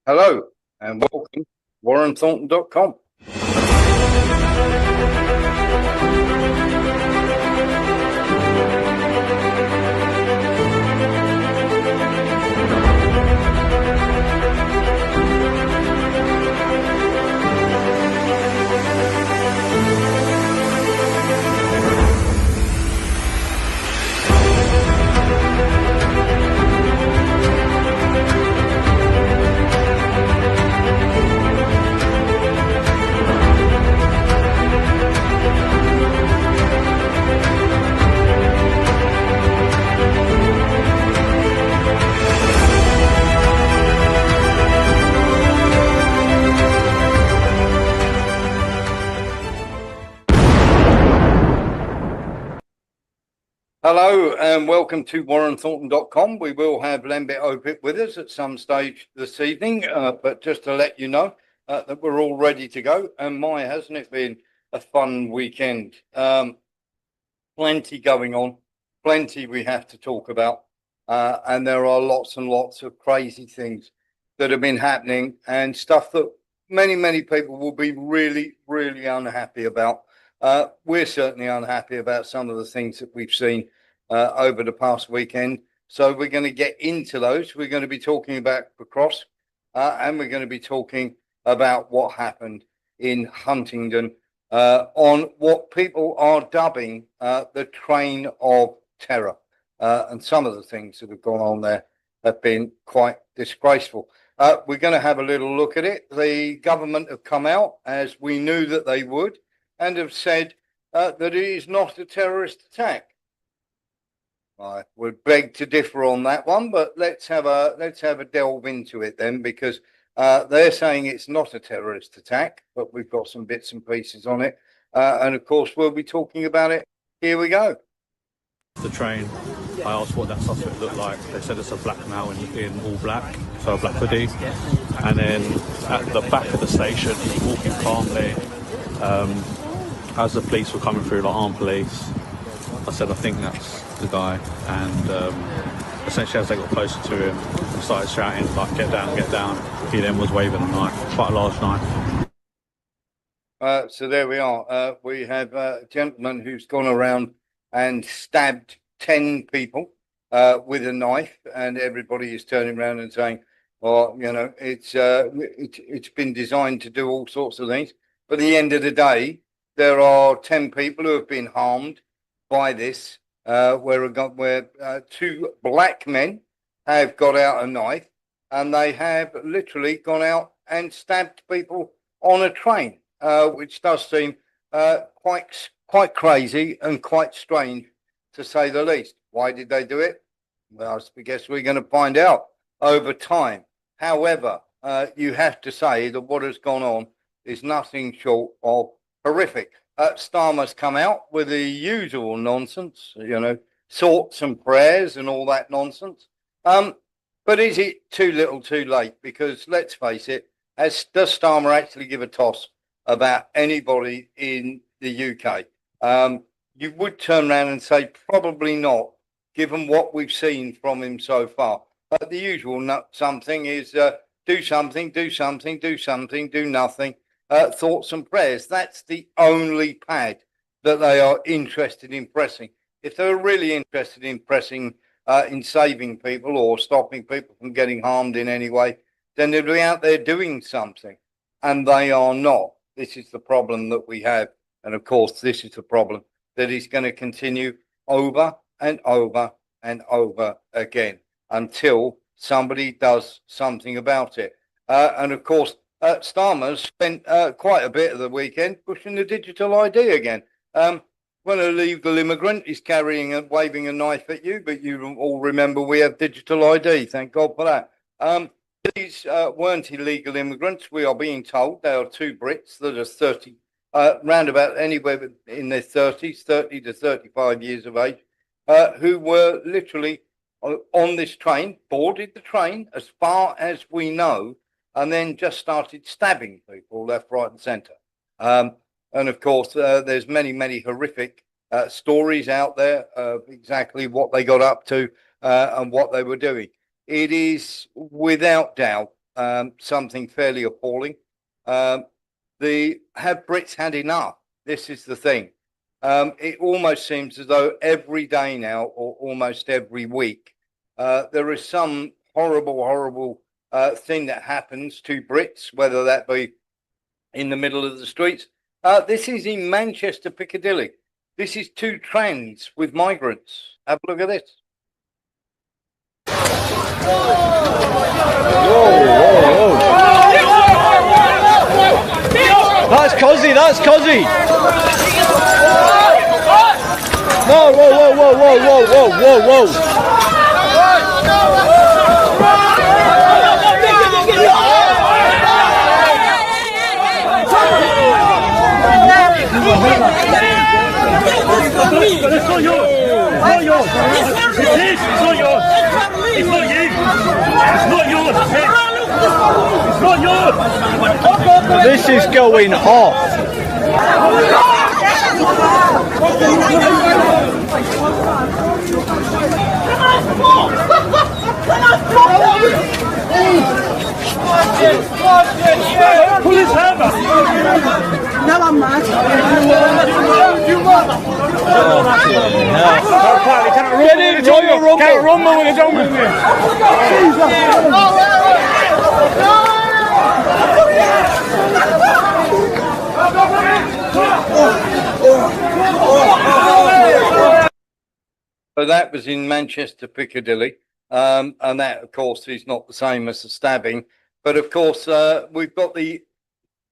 Hello and welcome to WarrenThornton.com. Hello and welcome to WarrenThornton.com. We will have Lembit Öpik with us at some stage this evening, but just to let you know that we're all ready to go. And my, hasn't it been a fun weekend? Plenty going on, plenty we have to talk about, and there are lots and lots of crazy things that have been happening and stuff that many people will be really unhappy about. We're certainly unhappy about some of the things that we've seen over the past weekend. So we're going to get into those. We're going to be talking about the cross, and we're going to be talking about what happened in Huntingdon on what people are dubbing the train of terror. And some of the things that have gone on there have been quite disgraceful. We're going to have a little look at it. The government have come out, as we knew that they would, and have said that it is not a terrorist attack. I would beg to differ on that one, but let's have a delve into it then, because they're saying it's not a terrorist attack, but we've got some bits and pieces on it, and of course we'll be talking about it. Here we go. The train. I asked what that suspect looked like. They said it's a black male in all black, so a black hoodie. And then at the back of the station, he's walking calmly. As the police were coming through, like armed police, I said, I think that's the guy. And essentially, as they got closer to him and started shouting, like, get down, get down, he then was waving a knife, quite a large knife. So there we are. We have a gentleman who's gone around and stabbed 10 people with a knife, and everybody is turning around and saying, well, you know, it's been designed to do all sorts of things. But at the end of the day, there are 10 people who have been harmed by this, where two black men have got out a knife, and they have literally gone out and stabbed people on a train, which does seem quite crazy and quite strange, to say the least. Why did they do it? Well, I guess we're going to find out over time. However, you have to say that what has gone on is nothing short of horrific. Starmer's come out with the usual nonsense, you know, thoughts and prayers and all that nonsense. But is it too little too late? Because let's face it, does Starmer actually give a toss about anybody in the UK? You would turn around and say probably not, given what we've seen from him so far. The usual something is do something, do something, do something, do nothing. Thoughts and prayers. That's the only pad that they are interested in pressing. If they're really interested in pressing in saving people or stopping people from getting harmed in any way, then they'll be out there doing something. And they are not. This is the problem that we have. And of course, this is the problem that is going to continue over and over and over again until somebody does something about it. And of course, Starmer spent quite a bit of the weekend pushing the digital ID again. When a legal immigrant is carrying and waving a knife at you, but you all remember we have digital ID. Thank God for that. These weren't illegal immigrants. We are being told there are two Brits that are 30, round about anywhere in their 30s, 30 to 35 years of age, who were literally on this train, boarded the train as far as we know, and then just started stabbing people left, right, and centre. And of course, there's many horrific stories out there of exactly what they got up to and what they were doing. It is without doubt something fairly appalling. Have Brits had enough? This is the thing. It almost seems as though every day now, or almost every week, there is some horrible thing that happens to Brits, whether that be in the middle of the streets. This is in Manchester, Piccadilly. This is 2 trains with migrants. Have a look at this. Whoa. That's Cozzy, that's Cozzy. No, whoa. It's not yours. It's not yours. It is. It's not yours. It's not you. It's not yours. It's not yours. This is going off. Pull his hand up. No, I'm mad. Can't rumble with his own movement. So that was in Manchester, Piccadilly. And that, of course, is not the same as the stabbing. But, of course, we've got the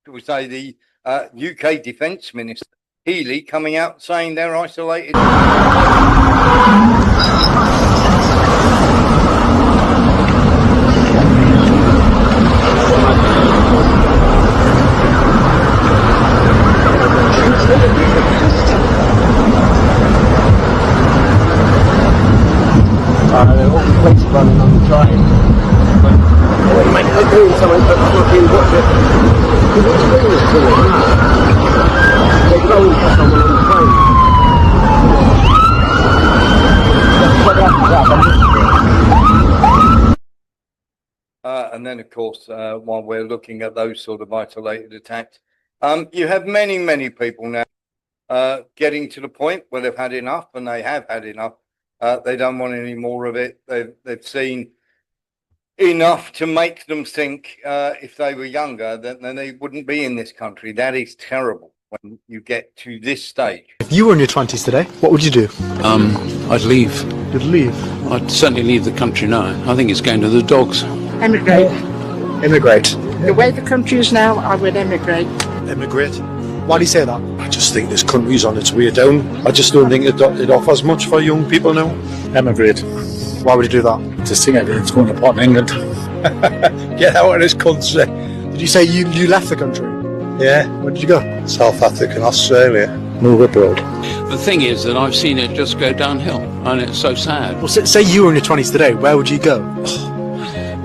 UK Defence Minister, Healy, coming out saying they're isolated. Police running on the train. They're doing something but fucking watch it. Because what's doing is doing that. They're going for someone on the train. And then, of course, while we're looking at those sort of isolated attacks, you have many people now getting to the point where they've had enough, and they have had enough. They don't want any more of it. They've seen enough to make them think if they were younger, then they wouldn't be in this country. That is terrible when you get to this stage. If you were in your 20s today, what would you do? I'd leave. You'd leave? I'd certainly leave the country now. I think it's going to the dogs. Emigrate. Immigrate. The way the country is now, I would emigrate. Immigrate? Why do you say that? I just think this country's on its way down. I just don't think it offers much for young people now. Emigrate. Why would you do that? Just think everything's going to pot in England. Get out of this country. Did you say you left the country? Yeah. Where did you go? South Africa and Australia. Move abroad. The thing is that I've seen it just go downhill, and it's so sad. Well, say you were in your 20s today, where would you go?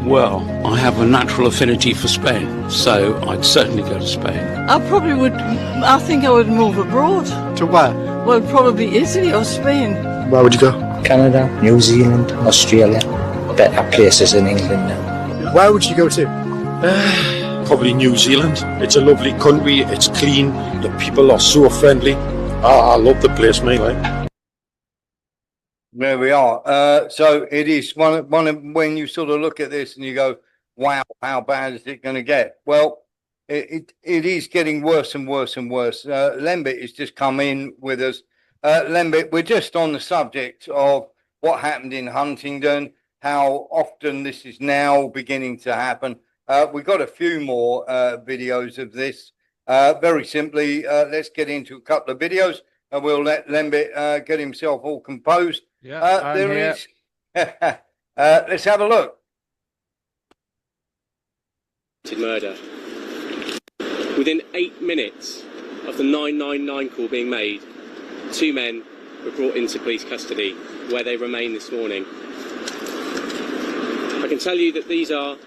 Well, I have a natural affinity for Spain, so I'd certainly go to Spain. I think I would move abroad. To where? Well, probably Italy or Spain. Where would you go? Canada, New Zealand, Australia. Better places in England now. Where would you go to? Probably New Zealand. It's a lovely country. It's clean. The people are so friendly. I love the place, mate. Like. There we are. So it is one of when you sort of look at this and you go, wow, how bad is it going to get? Well, it is getting worse and worse and worse. Lembit has just come in with us. Lembit, we're just on the subject of what happened in Huntingdon, how often this is now beginning to happen. We've got a few more videos of this. Very simply, let's get into a couple of videos and we'll let Lembit get himself all composed. Yeah, there is. Let's have a look. Murder. Within 8 minutes of the 999 call being made, 2 men were brought into police custody, where they remain this morning. I can tell you that these are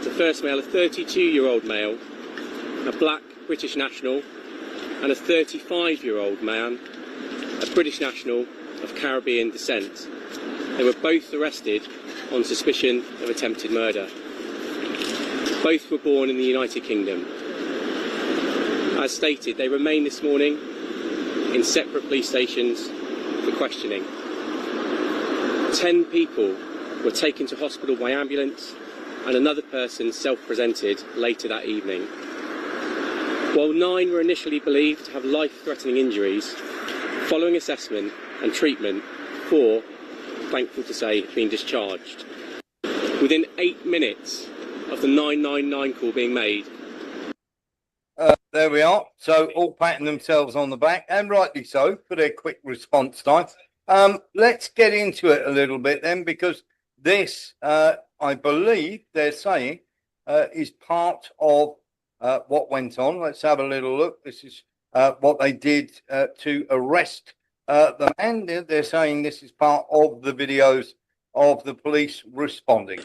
the first male, a 32-year-old male, a black British national, and a 35-year-old man, a British national of Caribbean descent. They were both arrested on suspicion of attempted murder. Both were born in the United Kingdom. As stated, they remain this morning in separate police stations for questioning. 10 people were taken to hospital by ambulance and another person self-presented later that evening. While 9 were initially believed to have life-threatening injuries, following assessment and treatment, 4, thankful to say, have been discharged. Within 8 minutes of the 999 call being made. There we are. So all patting themselves on the back, and rightly so, for their quick response time. Let's get into it a little bit then, because this, I believe they're saying, is part of what went on. Let's have a little look. This is what they did to arrest the man. They're saying this is part of the videos of the police responding.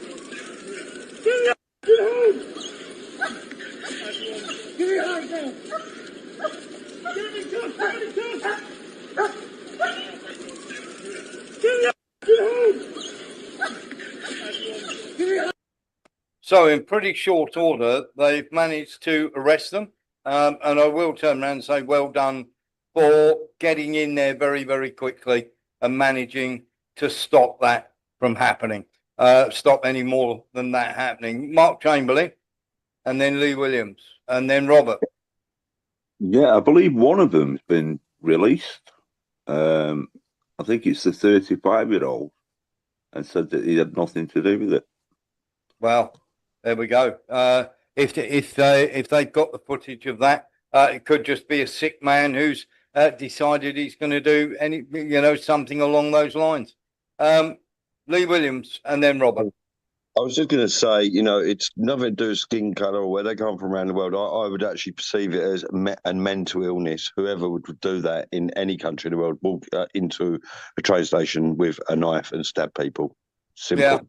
So in pretty short order, they've managed to arrest them. And I will turn around and say, well done for getting in there very, very quickly and managing to stop that from happening. Stop any more than that happening. Mark Chamberlain, and then Lee Williams, and then Robert. Yeah, I believe one of them's been released. I think it's the 35-year-old, and said that he had nothing to do with it. Well, there we go. If they've got the footage of that, it could just be a sick man who's decided he's going to do something along those lines. Lee Williams, and then Robert. I was just going to say, it's nothing to do with skin colour or where they come from around the world. I would actually perceive it as a mental illness. Whoever would do that in any country in the world, walk into a train station with a knife and stab people. Simple. Yeah.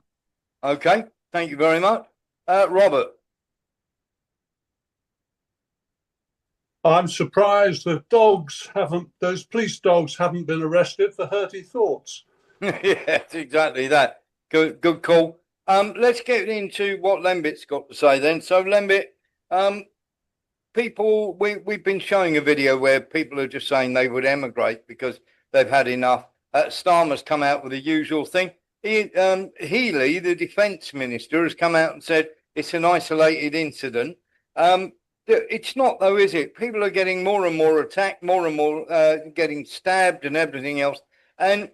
Okay. Thank you very much. Robert. I'm surprised that those police dogs haven't been arrested for hurty thoughts. Yes, exactly that. Good call. Let's get into what Lembit's got to say then. So Lembit, we've been showing a video where people are just saying they would emigrate because they've had enough. Starmer's come out with the usual thing. Healy, the defence minister, has come out and said it's an isolated incident. It's not though, is it? People are getting more and more attacked, more and more getting stabbed and everything else. And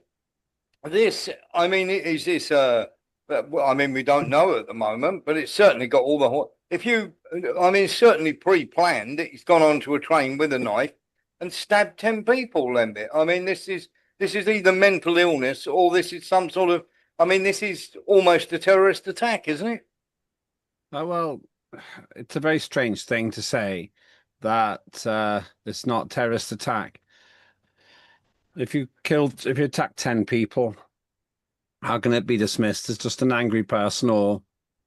this, I mean, is this? I mean, we don't know at the moment, but it's certainly got all the. It's certainly pre-planned that he's gone onto a train with a knife and stabbed 10 people. Lembit. I mean, this is either mental illness or this is some sort of. I mean, this is almost a terrorist attack, isn't it? Well, it's a very strange thing to say that it's not a terrorist attack. If you attack 10 people, how can it be dismissed as just an angry person or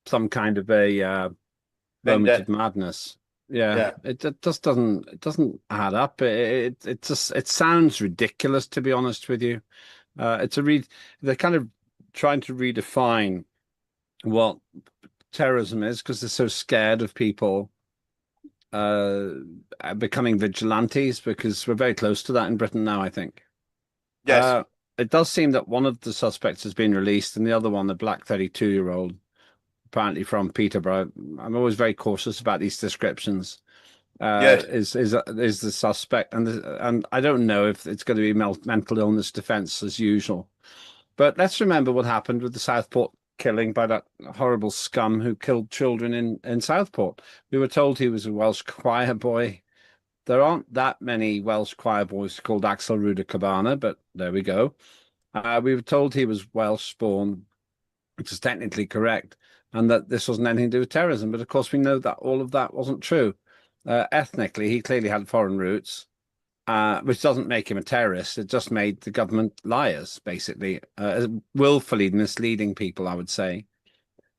some kind of a moment of madness? Yeah. It just doesn't add up. It sounds ridiculous, to be honest with you. They're kind of trying to redefine what terrorism is because they're so scared of people becoming vigilantes, because we're very close to that in Britain now, I think. Yes. It does seem that one of the suspects has been released, and the other one, the black 32-year-old, apparently from Peterborough. I'm always very cautious about these descriptions. Yes. Is the suspect, and I don't know if it's going to be mental illness defence as usual. But let's remember what happened with the Southport killing by that horrible scum who killed children in Southport. We were told he was a Welsh choir boy. There aren't that many Welsh choir boys called Axel Ruda Cabana, but there we go. We were told he was Welsh born, which is technically correct, and that this wasn't anything to do with terrorism. But of course, we know that all of that wasn't true. Ethnically, he clearly had foreign roots, which doesn't make him a terrorist. It just made the government liars, basically, willfully misleading people, I would say.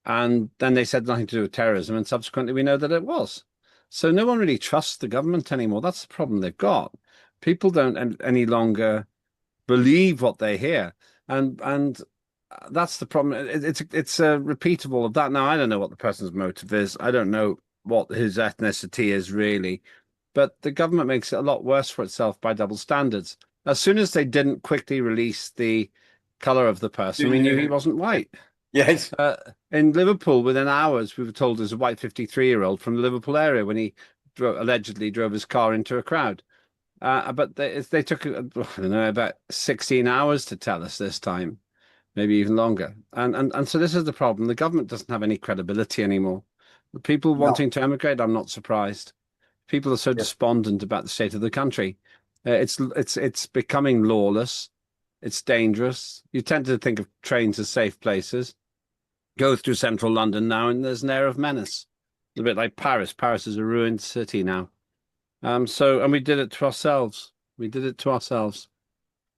And then they said nothing to do with terrorism, and subsequently we know that it was. So no one really trusts the government anymore. That's the problem they've got. People don't any longer believe what they hear. And that's the problem. It's a repeatable of that. Now, I don't know what the person's motive is. I don't know what his ethnicity is really, but the government makes it a lot worse for itself by double standards. As soon as they didn't quickly release the color of the person, we knew he wasn't white. Yes. In Liverpool, within hours, we were told there's a white 53-year-old from the Liverpool area when he allegedly drove his car into a crowd. But they took, I don't know, about 16 hours to tell us this time, maybe even longer. And so this is the problem. The government doesn't have any credibility anymore. The people wanting to emigrate, I'm not surprised. People are so despondent about the state of the country. It's becoming lawless. It's dangerous. You tend to think of trains as safe places. Go through central London now, and there's an air of menace. A bit like Paris. Paris is a ruined city now. And we did it to ourselves. We did it to ourselves.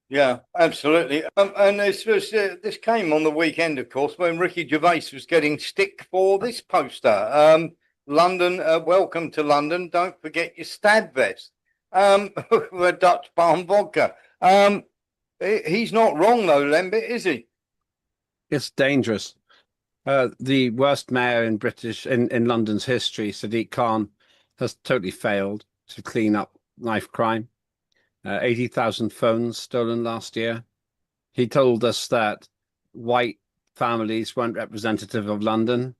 Yeah, absolutely. And this came on the weekend, of course, when Ricky Gervais was getting stick for this poster. London, welcome to London. Don't forget your stab vest. The Dutch Palm vodka. He's not wrong though, Lembit, is he? It's dangerous. The worst mayor in London's history, Sadiq Khan, has totally failed to clean up knife crime. 80,000 phones stolen last year. He told us that white families weren't representative of London.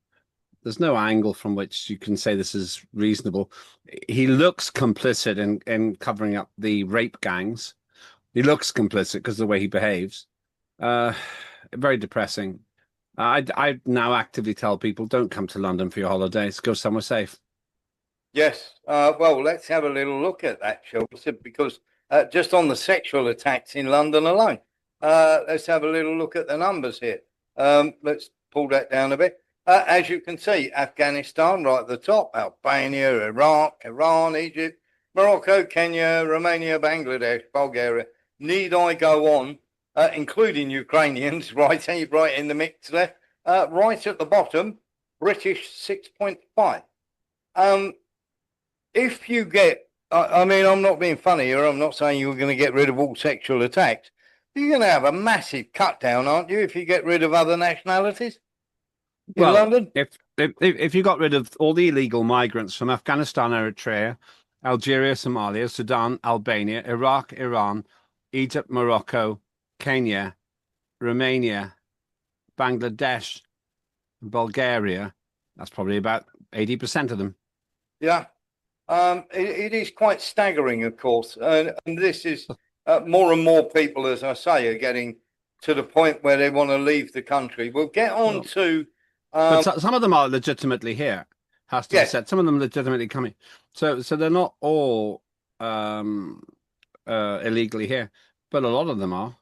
There's no angle from which you can say this is reasonable. He looks complicit in covering up the rape gangs. He looks complicit because of the way he behaves. Very depressing. I now actively tell people, don't come to London for your holidays. Go somewhere safe. Yes. Well, let's have a little look at that, shall we? Because just on the sexual attacks in London alone, let's have a little look at the numbers here. Let's pull that down a bit. As you can see, Afghanistan right at the top, Albania, Iraq, Iran, Egypt, Morocco, Kenya, Romania, Bangladesh, Bulgaria. Need I go on, including Ukrainians, right in the mix there. Right at the bottom, British 6.5. If you get, I mean, I'm not being funny here. I'm not saying you're going to get rid of all sexual attacks. You're going to have a massive cut down, aren't you, if you get rid of other nationalities in London? If you got rid of all the illegal migrants from Afghanistan, Eritrea, Algeria, Somalia, Sudan, Albania, Iraq, Iran, Egypt, Morocco, Kenya, Romania, Bangladesh, Bulgaria, that's probably about 80% of them. Yeah. It is quite staggering, of course. And this is more and more people, as I say, are getting to the point where they want to leave the country. We'll get on to... but some of them are legitimately here, has to be said. Some of them legitimately coming. So they're not all illegally here, but a lot of them are.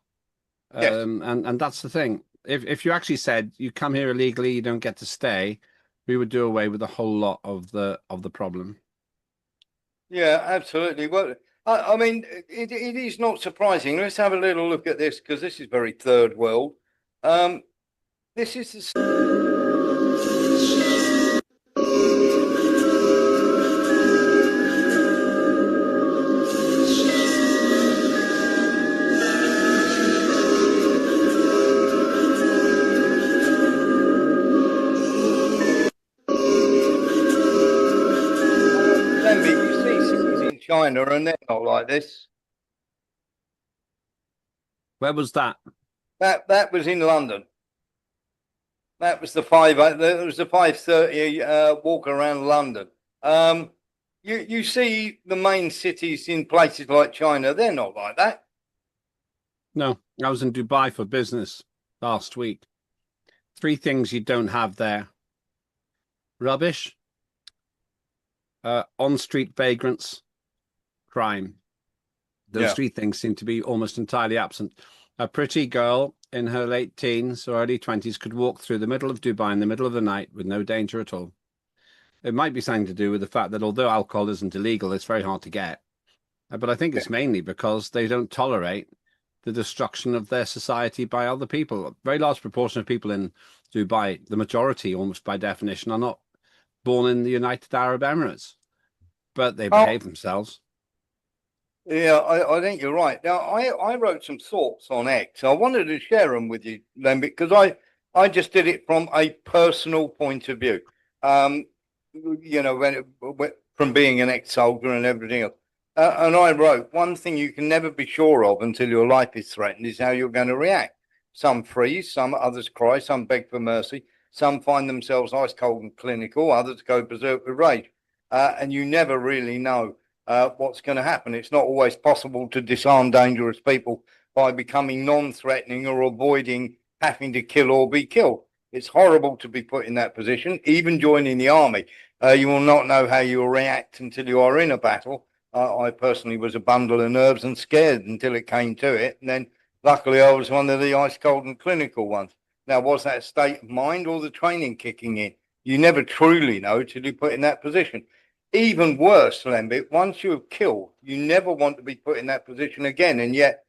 And that's the thing. If you actually said you come here illegally, you don't get to stay, we would do away with a whole lot of the problem. Yeah, absolutely. Well, I mean, it is not surprising. Let's have a little look at this, because this is very third world. This is the... China, and they're not like this. Where was that? That was in London. That was the 5:30 walk around London. You see the main cities in places like China, they're not like that. No, I was in Dubai for business last week. 3 things you don't have there: rubbish, on-street vagrants, crime. Those 3 things seem to be almost entirely absent. A pretty girl in her late teens or early 20s could walk through the middle of Dubai in the middle of the night with no danger at all. It might be something to do with the fact that although alcohol isn't illegal, it's very hard to get. But I think it's mainly because they don't tolerate the destruction of their society by other people. A very large proportion of people in Dubai, the majority almost by definition, are not born in the United Arab Emirates, but they behave themselves. Yeah, I think you're right. Now, I wrote some thoughts on X. I wanted to share them with you, Lembit, because I just did it from a personal point of view. Um, you know, from being an ex-soldier and everything else. And I wrote, one thing you can never be sure of until your life is threatened is how you're going to react. Some freeze, some others cry, some beg for mercy, some find themselves ice cold and clinical, others go berserk with rage. And you never really know what's going to happen. It's not always possible to disarm dangerous people by becoming non-threatening or avoiding having to kill or be killed. It's horrible to be put in that position. Even joining the army, you will not know how you will react until you are in a battle. I personally was a bundle of nerves and scared until it came to it. And then luckily I was one of the ice cold and clinical ones. Now, was that state of mind or the training kicking in? You never truly know till you put in that position. Even worse, Lembit, once you have killed, you never want to be put in that position again. And yet,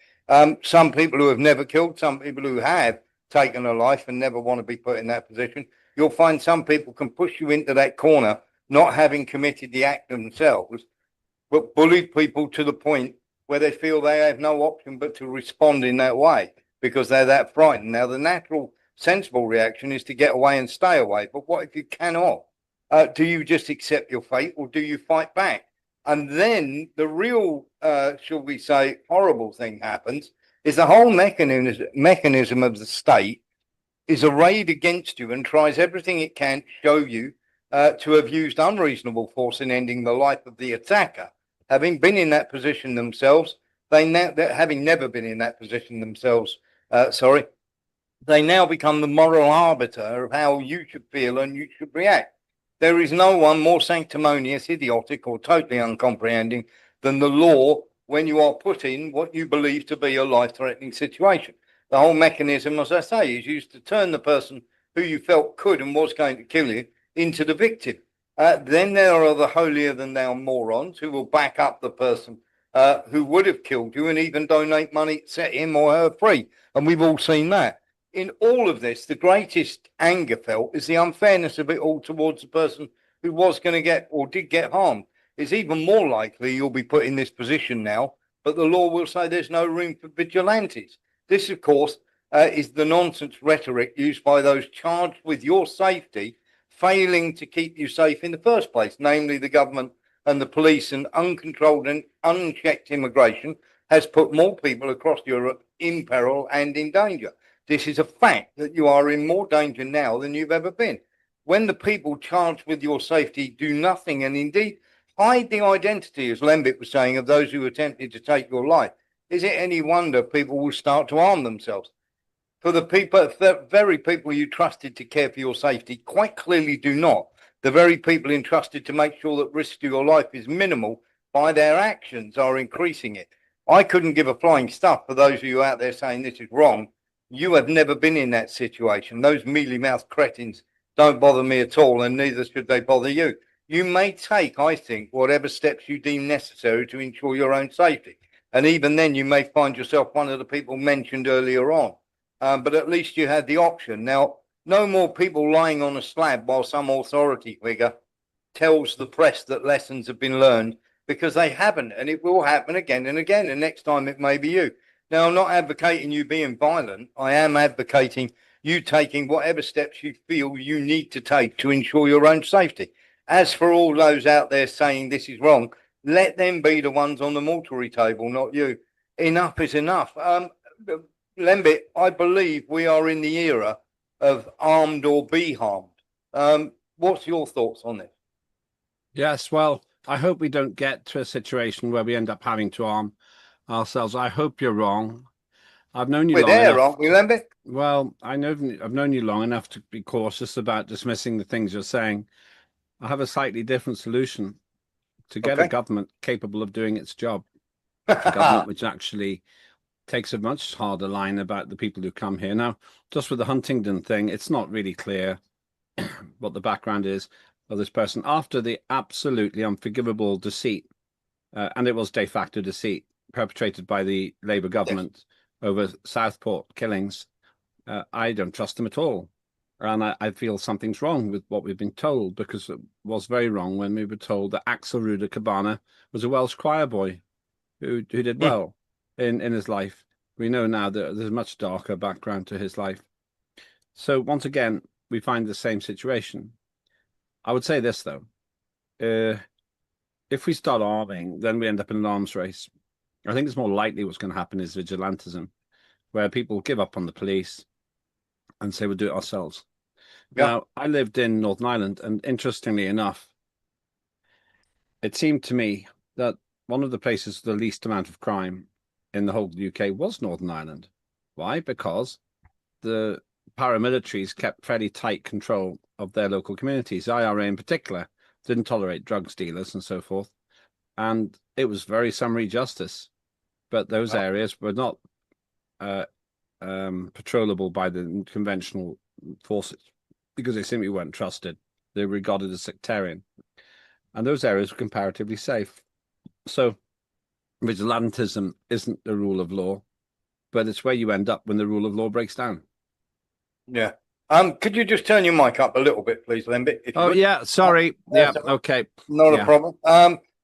some people who have never killed, some people who have taken a life and never want to be put in that position, you'll find some people can push you into that corner, not having committed the act themselves, but bullied people to the point where they feel they have no option but to respond in that way because they're that frightened. Now, the natural, sensible reaction is to get away and stay away. But what if you cannot? Do you just accept your fate or do you fight back? And then the real, shall we say, horrible thing happens is the whole mechanism of the state is arrayed against you and tries everything it can to show you to have used unreasonable force in ending the life of the attacker. Having been in that position themselves, having never been in that position themselves, they now become the moral arbiter of how you should feel and you should react. There is no one more sanctimonious, idiotic, or totally uncomprehending than the law when you are put in what you believe to be a life-threatening situation. The whole mechanism, as I say, is used to turn the person who you felt could and was going to kill you into the victim. Then there are the holier-than-thou morons who will back up the person who would have killed you and even donate money to set him or her free. And we've all seen that. In all of this, the greatest anger felt is the unfairness of it all towards the person who was going to get or did get harmed. It's even more likely you'll be put in this position now, but the law will say there's no room for vigilantes. This, of course, is the nonsense rhetoric used by those charged with your safety, failing to keep you safe in the first place, namely the government and the police. And uncontrolled and unchecked immigration has put more people across Europe in peril and in danger. This is a fact that you are in more danger now than you've ever been. When the people charged with your safety do nothing and indeed hide the identity, as Lembit was saying, of those who attempted to take your life, is it any wonder people will start to arm themselves? For the very people you trusted to care for your safety quite clearly do not. The very people entrusted to make sure that risk to your life is minimal by their actions are increasing it. I couldn't give a flying stuff for those of you out there saying this is wrong. You have never been in that situation. Those mealy-mouthed cretins don't bother me at all, and neither should they bother you. You may take, I think, whatever steps you deem necessary to ensure your own safety. And even then, you may find yourself one of the people mentioned earlier on. But at least you had the option. Now, no more people lying on a slab while some authority figure tells the press that lessons have been learned, because they haven't, and it will happen again and again. And next time it may be you. Now, I'm not advocating you being violent. I am advocating you taking whatever steps you feel you need to take to ensure your own safety. As for all those out there saying this is wrong, let them be the ones on the mortuary table, not you. Enough is enough. Lembit, I believe we are in the era of armed or be harmed. What's your thoughts on this? Yes, well, I hope we don't get to a situation where we end up having to arm ourselves. I hope you're wrong. I've known you We're long there, enough. aren't we, Lembit? Well, I've known you long enough to be cautious about dismissing the things you're saying. I have a slightly different solution to get a government capable of doing its job. A government which actually takes a much harder line about the people who come here. Now, just with the Huntingdon thing, it's not really clear what the background is of this person after the absolutely unforgivable deceit, and it was de facto deceit, perpetrated by the Labour government over Southport killings. I don't trust them at all. And I feel something's wrong with what we've been told, because it was very wrong when we were told that Axel Ruda Cabana was a Welsh choir boy. who did well in his life. We know now that there's a much darker background to his life. So once again, we find the same situation. I would say this, though. If we start arming, then we end up in an arms race. I think it's more likely what's going to happen is vigilantism, where people give up on the police and say we'll do it ourselves. Yeah. Now, I lived in Northern Ireland, and interestingly enough, it seemed to me that one of the places with the least amount of crime in the whole UK was Northern Ireland. Why? Because the paramilitaries kept fairly tight control of their local communities. IRA in particular didn't tolerate drugs dealers and so forth. And it was very summary justice. But those areas were not patrollable by the conventional forces because they simply weren't trusted. They were regarded as sectarian. And those areas were comparatively safe. So vigilantism isn't the rule of law, but it's where you end up when the rule of law breaks down. Yeah. Could you just turn your mic up a little bit, please, Lembit? Oh, yeah. Sorry. Yeah. Okay. Not a problem.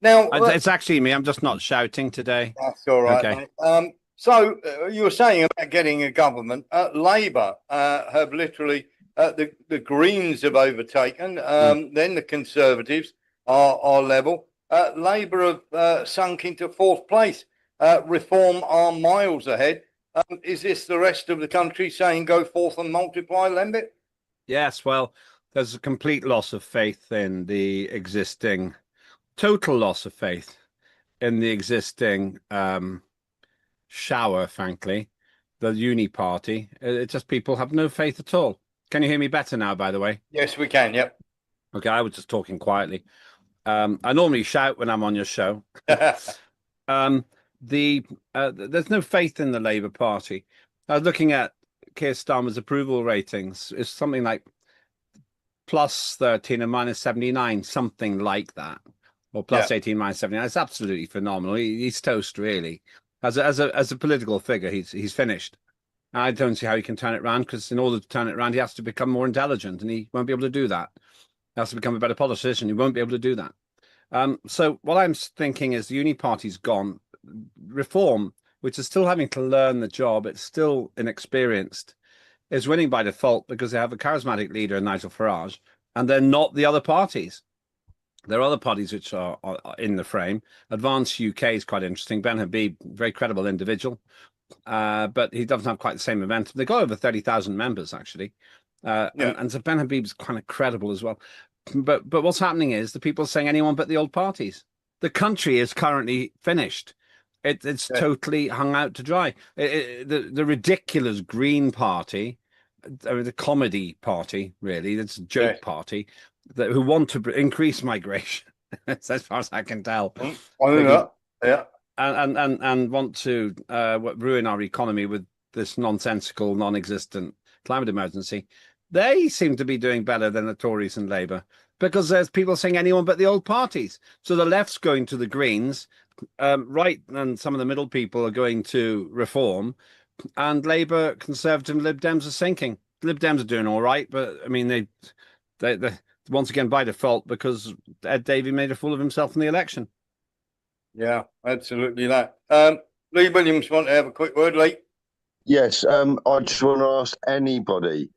Now it's actually me. I'm just not shouting today. That's all right. Okay. So you were saying about getting a government. Labour have literally the Greens have overtaken. Then the Conservatives are level. Labour have sunk into fourth place. Reform are miles ahead. Is this the rest of the country saying go forth and multiply, Lembit? Yes, well, there's a complete loss of faith in the existing, total loss of faith in the existing shower, frankly, the uni party. It's just people have no faith at all. Can you hear me better now, by the way? Yes, we can, yep. Okay, I was just talking quietly. I normally shout when I'm on your show. There's no faith in the Labour Party. I was looking at Keir Starmer's approval ratings. It's something like +13 and -79, something like that, or +18, -79. It's absolutely phenomenal. He's toast, really. As a political figure, he's finished. I don't see how he can turn it around, because in order to turn it around, he has to become more intelligent, and he won't be able to do that. He has to become a better politician. He won't be able to do that. So what I'm thinking is the uni party's gone. Reform, which is still having to learn the job, it's still inexperienced, is winning by default because they have a charismatic leader, Nigel Farage, and they're not the other parties. There are other parties which are in the frame. Advance UK is quite interesting. Ben Habib, very credible individual, but he doesn't have quite the same momentum. They've got over 30,000 members, actually. And so Ben Habib's kind of credible as well. But what's happening is the people are saying anyone but the old parties. The country is currently finished. It's totally hung out to dry. The ridiculous Green Party, the comedy party, really, that's a joke party, who want to increase migration, as far as I can tell. And want to ruin our economy with this nonsensical, non-existent climate emergency. They seem to be doing better than the Tories and Labour, because there's people saying anyone but the old parties. So the left's going to the Greens, right, and some of the middle people are going to Reform, and Labour, Conservative, and Lib Dems are sinking. Lib Dems are doing all right, but I mean they once again by default, because Ed Davey made a fool of himself in the election. Yeah, absolutely that. Lee Williams want to have a quick word, Lee? Yes, I just want to ask anybody,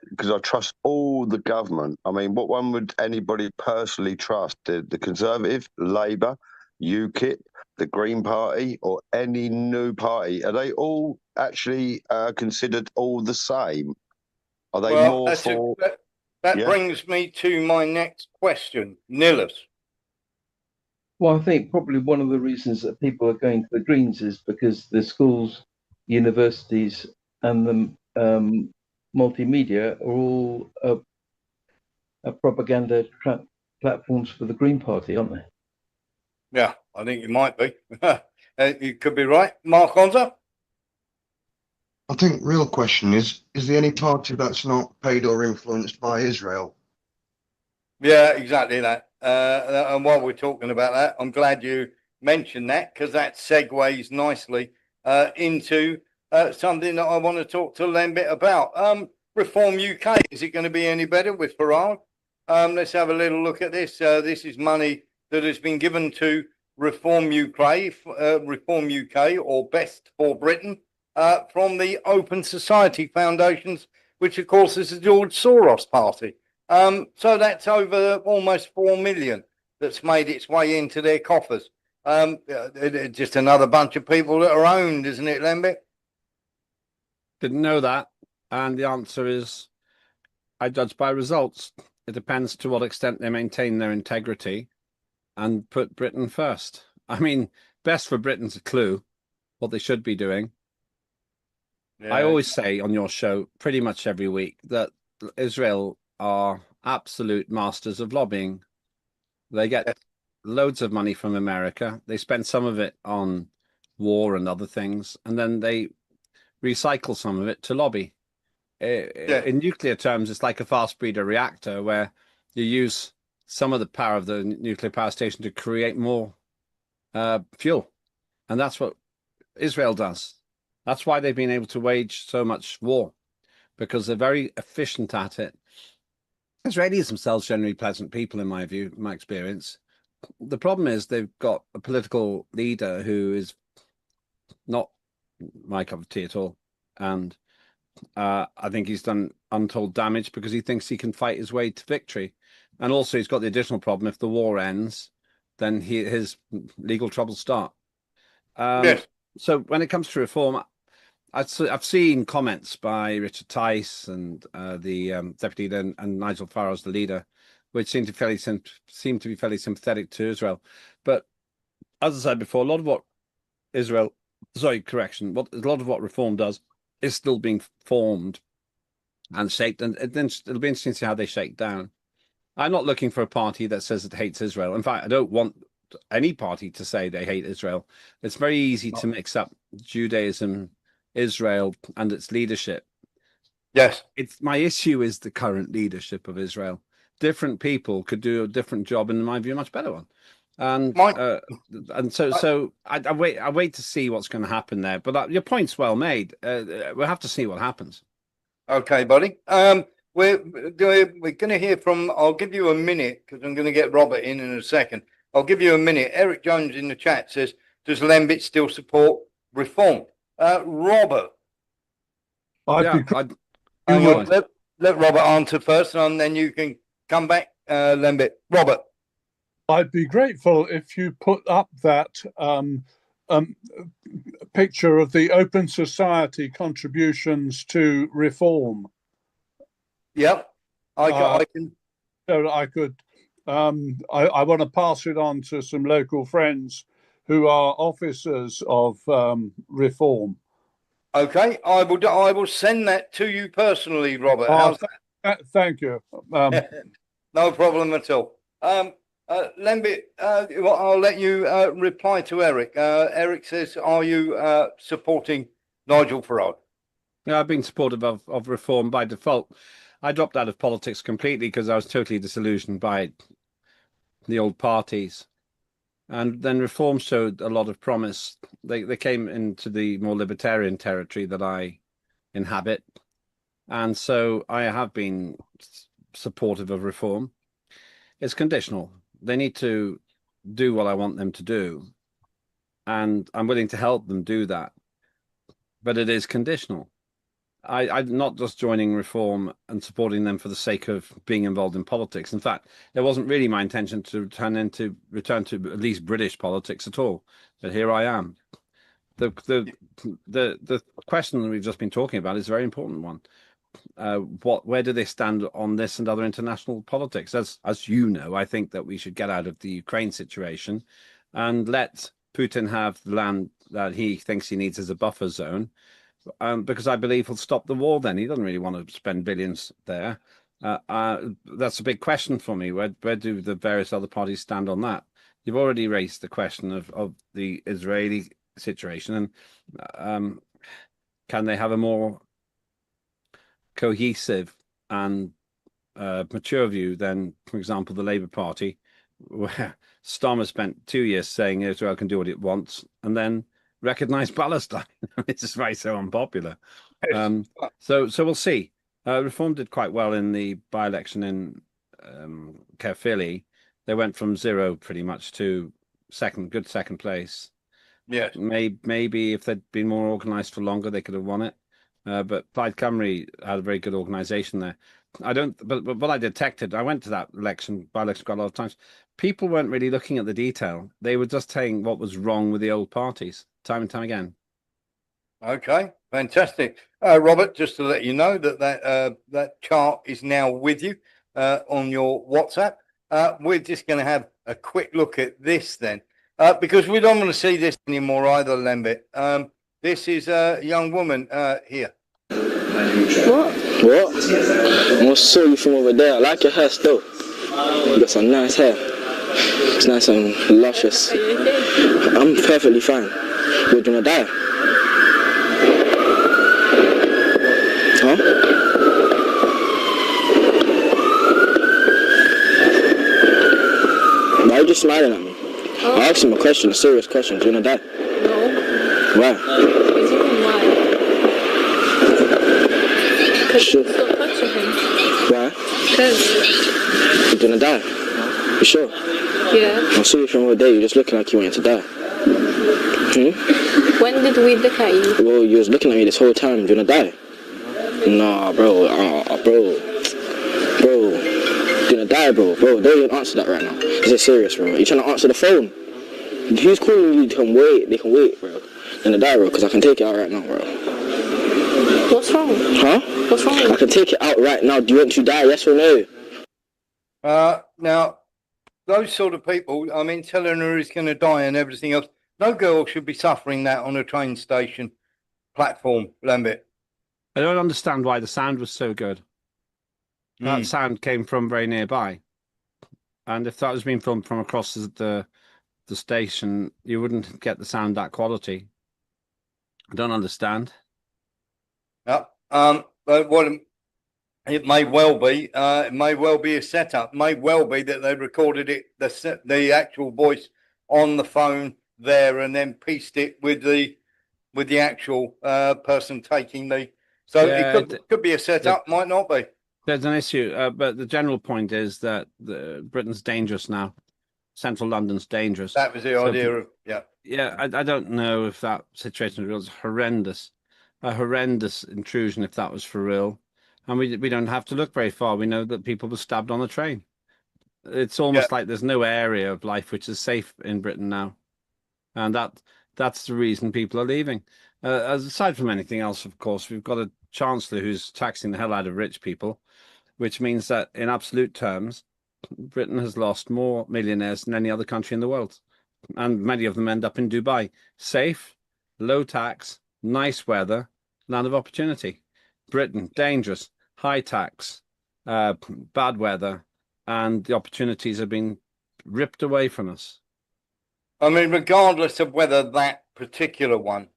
because I trust all the government. I mean, what one would anybody personally trust? The Conservative, Labour, UKIP, the Green Party, or any new party? Are they all actually considered all the same? Are they more for... That brings me to my next question. Nilus. Well, I think probably one of the reasons that people are going to the Greens is because the schools, universities, and the multimedia are all propaganda platforms for the Green Party, aren't they? Yeah, I think you might be. You could be right. Mark Onza? I think the real question is there any party that's not paid or influenced by Israel? Yeah, exactly that. And while we're talking about that, I'm glad you mentioned that, because that segues nicely into something that I want to talk to Lembit about. Reform UK, is it going to be any better with Farage? Let's have a little look at this. This is money that has been given to Reform Reform UK, or Best for Britain, from the Open Society Foundations, which of course is the George Soros party. So that's over almost 4 million that's made its way into their coffers. Just another bunch of people that are owned, isn't it, Lembit? Didn't know that. And the answer is, I judge by results. It depends to what extent they maintain their integrity and put Britain first. I mean, Best for Britain's a clue what they should be doing. I always say on your show pretty much every week that Israel are absolute masters of lobbying. They get loads of money from America. They spend some of it on war and other things, and then they recycle some of it to lobby. In nuclear terms, it's like a fast breeder reactor where you use some of the power of the nuclear power station to create more fuel. And that's what Israel does. That's why they've been able to wage so much war, because they're very efficient at it. Israelis themselves generally pleasant people, in my view, my experience. The problem is they've got a political leader who is not my cup of tea at all. And I think he's done untold damage because he thinks he can fight his way to victory. And also he's got the additional problem, if the war ends, then his legal troubles start. Yes. So when it comes to reform, I've seen comments by Richard Tice and the deputy leader and Nigel Farage, the leader, which seem to be fairly sympathetic to Israel. But as I said before, a lot of what reform does is still being formed and shaped, and then it'll be interesting to see how they shake down. I'm not looking for a party that says it hates Israel. In fact, I don't want any party to say they hate Israel. It's very easy to mix up Judaism, Israel, and its leadership. Yes. My issue is the current leadership of Israel. Different people could do a different job, and in my view, a much better one. And so I wait to see what's going to happen there. But your point's well made. We'll have to see what happens. Okay, buddy. We're going to hear from. I'll give you a minute because I'm going to get Robert in a second. I'll give you a minute. Eric Jones in the chat says, "Does Lembit still support reform?" Robert. Let Robert answer first, and then you can come back, Lembit. Robert. I'd be grateful if you put up that picture of the Open Society contributions to reform. Yep, I can. So I could. I want to pass it on to some local friends who are officers of reform. Okay, I will send that to you personally, Robert. How's that? Thank you. No problem at all. Lembit, I'll let you reply to Eric. Eric says, "Are you supporting Nigel Farage?" Yeah, I've been supportive of reform by default. I dropped out of politics completely because I was totally disillusioned by the old parties. And then reform showed a lot of promise. They came into the more libertarian territory that I inhabit. And so I have been supportive of reform. It's conditional. They need to do what I want them to do. And I'm willing to help them do that. But it is conditional. I'm not just joining reform and supporting them for the sake of being involved in politics. In fact, it wasn't really my intention to return to at least British politics at all. But here I am. The question that we've just been talking about is a very important one. Where do they stand on this and other international politics? As you know, I think that we should get out of the Ukraine situation and let Putin have the land that he thinks he needs as a buffer zone. Because I believe he'll stop the war then. He doesn't really want to spend billions there. That's a big question for me. Where do the various other parties stand on that? You've already raised the question of the Israeli situation, and can they have a more cohesive and mature view than, for example, the Labour Party, where Starmer spent 2 years saying Israel can do what it wants, and then recognize Palestine. It's just very so unpopular. So we'll see. Reform did quite well in the by-election in Caerphilly. They went from 0 pretty much to good second place. Yes. Maybe if they'd been more organised for longer, they could have won it. But Plaid Cymru had a very good organisation there. But what I detected, I went to that by-election quite a lot of times. People weren't really looking at the detail. They were just saying what was wrong with the old parties, time and time again. Okay, fantastic. Robert, just to let you know that chart is now with you on your WhatsApp. We're just going to have a quick look at this then, because we don't want to see this anymore either, Lembit. This is a young woman here. What? I want to saw you from over there. I like your hair still. You got some nice hair. It's nice and luscious. I'm perfectly fine. You're gonna die. Huh? Why are you just smiling at me? Oh. I asked him a question, a serious question. Do you wanna die? No. Why? What do you mean why? Because Sure. stop touching him. Why? Because. You're gonna die. You sure? Yeah. I saw you from over there. You're just looking like you wanted to die. When did we look at you? Well, you was looking at me this whole time. You're gonna die. Nah, bro. Bro. You're gonna die, bro. Bro, don't even answer that right now. This is serious, bro. You trying to answer the phone? Who's calling you? They can wait, bro. You're gonna die, bro, because I can take it out right now, bro. What's wrong? Huh? What's wrong? I can take it out right now. Do you want to die, yes or no? Now, those sort of people, I mean, telling her he's going to die and everything else, no girl should be suffering that on a train station platform, Lembit. I don't understand why the sound was so good. That sound came from very nearby. And if that was being filmed from across the station, you wouldn't get the sound that quality. I don't understand. Yeah. But what it may well be, it may well be a setup. It may well be that they recorded it, the actual voice on the phone there, and then pieced it with the actual person taking the. So Yeah, it could be a setup, might not be. There's an issue, but the general point is that Britain's dangerous now. Central London's dangerous. That was the idea of, yeah. Yeah, I don't know if that situation was horrendous. A horrendous intrusion if that was for real. And we don't have to look very far. We know that people were stabbed on the train. It's almost like there's no area of life which is safe in Britain now. And that's the reason people are leaving. Aside from anything else, of course, we've got a chancellor who's taxing the hell out of rich people, which means that in absolute terms, Britain has lost more millionaires than any other country in the world. And many of them end up in Dubai. Safe, low tax, nice weather, land of opportunity. Britain, dangerous, high tax, bad weather, and the opportunities have been ripped away from us. I mean, regardless of whether that particular one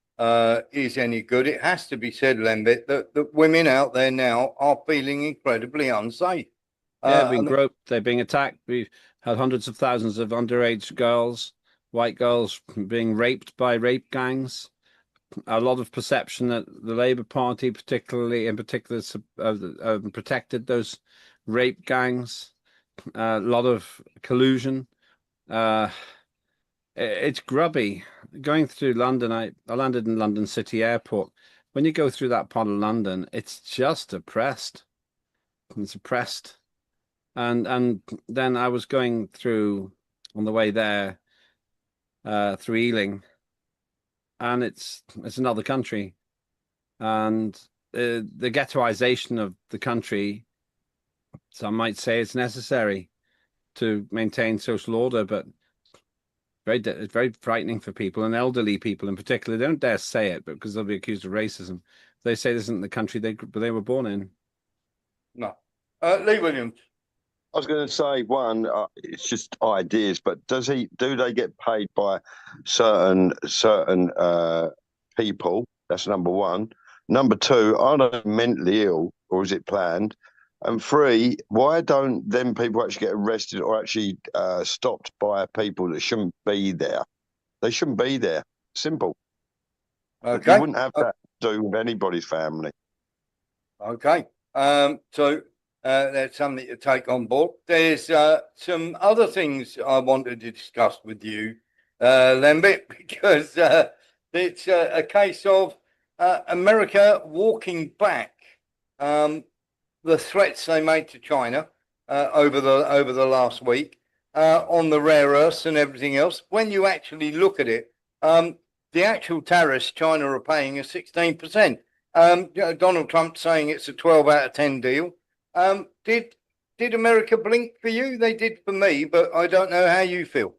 is any good, it has to be said, Lembit, that women out there now are feeling incredibly unsafe. Yeah, being groped, they're being attacked. We've had hundreds of thousands of underage girls, white girls being raped by rape gangs. A lot of perception that the Labour Party, in particular, protected those rape gangs. A lot of collusion. It's grubby. Going through London, I landed in London City Airport. When you go through that part of London, it's just oppressed. It's oppressed. And then I was going through on the way there through Ealing, and it's another country, and the ghettoization of the country. Some might say it's necessary to maintain social order, but it's very frightening for people, and elderly people in particular. They don't dare say it, because they'll be accused of racism. They say this isn't the country they were born in. No, Lee Williams. I was going to say it's just ideas, but do they get paid by certain people? That's number one. Number two, are they mentally ill, or is it planned? And three, why don't them people actually get arrested or actually stopped by people that shouldn't be there? They shouldn't be there. Simple. Okay. You wouldn't have that to do with anybody's family. Okay. So that's something to take on board. There's some other things I wanted to discuss with you. Lembit, because it's a case of America walking back the threats they made to China over the last week on the rare earths and everything else. When you actually look at it, the actual tariffs China are paying is 16%. Donald Trump saying it's a 12 out of 10 deal. Did America blink for you? They did for me, but I don't know how you feel.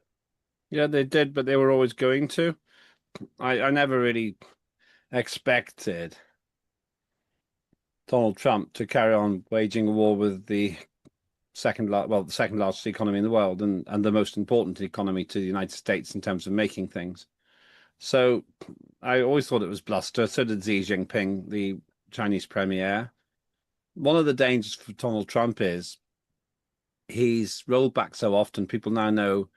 Yeah, they did, but they were always going to. I never really expected Donald Trump to carry on waging a war with the second largest economy in the world and the most important economy to the United States in terms of making things. So I always thought it was bluster. So did Xi Jinping, the Chinese premier. One of the dangers for Donald Trump is he's rolled back so often. People now know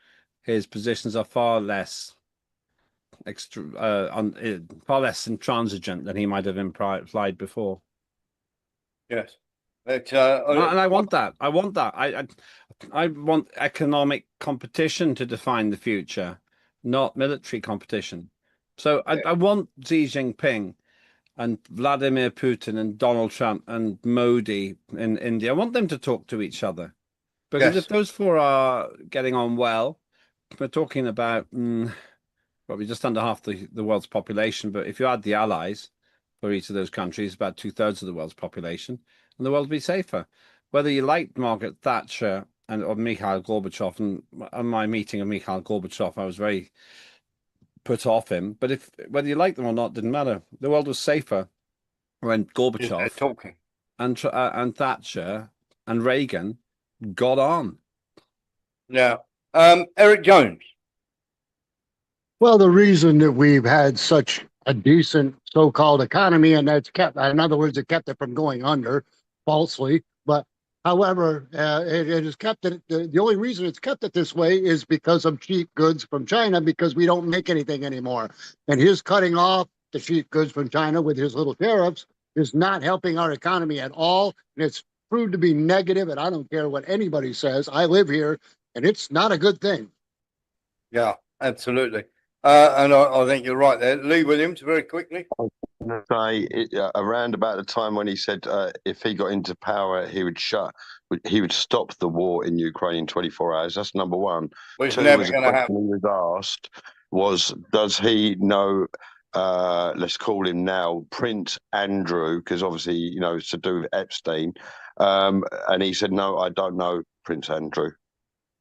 his positions are far less intransigent than he might have implied before. Yes. And I want that. I want that. I want economic competition to define the future, not military competition. So I want Xi Jinping and Vladimir Putin and Donald Trump and Modi in India. I want them to talk to each other. Because if those four are getting on well, we're talking about probably just under half the world's population. But if you add the allies for each of those countries, about 2/3 of the world's population, and the world will be safer. Whether you like Margaret Thatcher or Mikhail Gorbachev, and on my meeting of Mikhail Gorbachev, I was very put off him. But whether you like them or not, didn't matter. The world was safer when Gorbachev and Thatcher and Reagan got on. Yeah. Eric Jones. Well, the reason that we've had such a decent so-called economy, and that's kept, in other words, it kept it from going under falsely. But however, it has kept it. The only reason it's kept it this way is because of cheap goods from China, because we don't make anything anymore. And his cutting off the cheap goods from China with his little tariffs is not helping our economy at all. And it's proved to be negative, and I don't care what anybody says. I live here, and it's not a good thing. Yeah, absolutely. And I think you're right there. Lee Williams, very quickly. Say around about the time when he said if he got into power, he would stop the war in Ukraine in 24 hours. That's number one. Which Two, never was going to happen. He was asked was, does he know? Let's call him now Prince Andrew, because obviously it's to do with Epstein. And he said, no, I don't know Prince Andrew.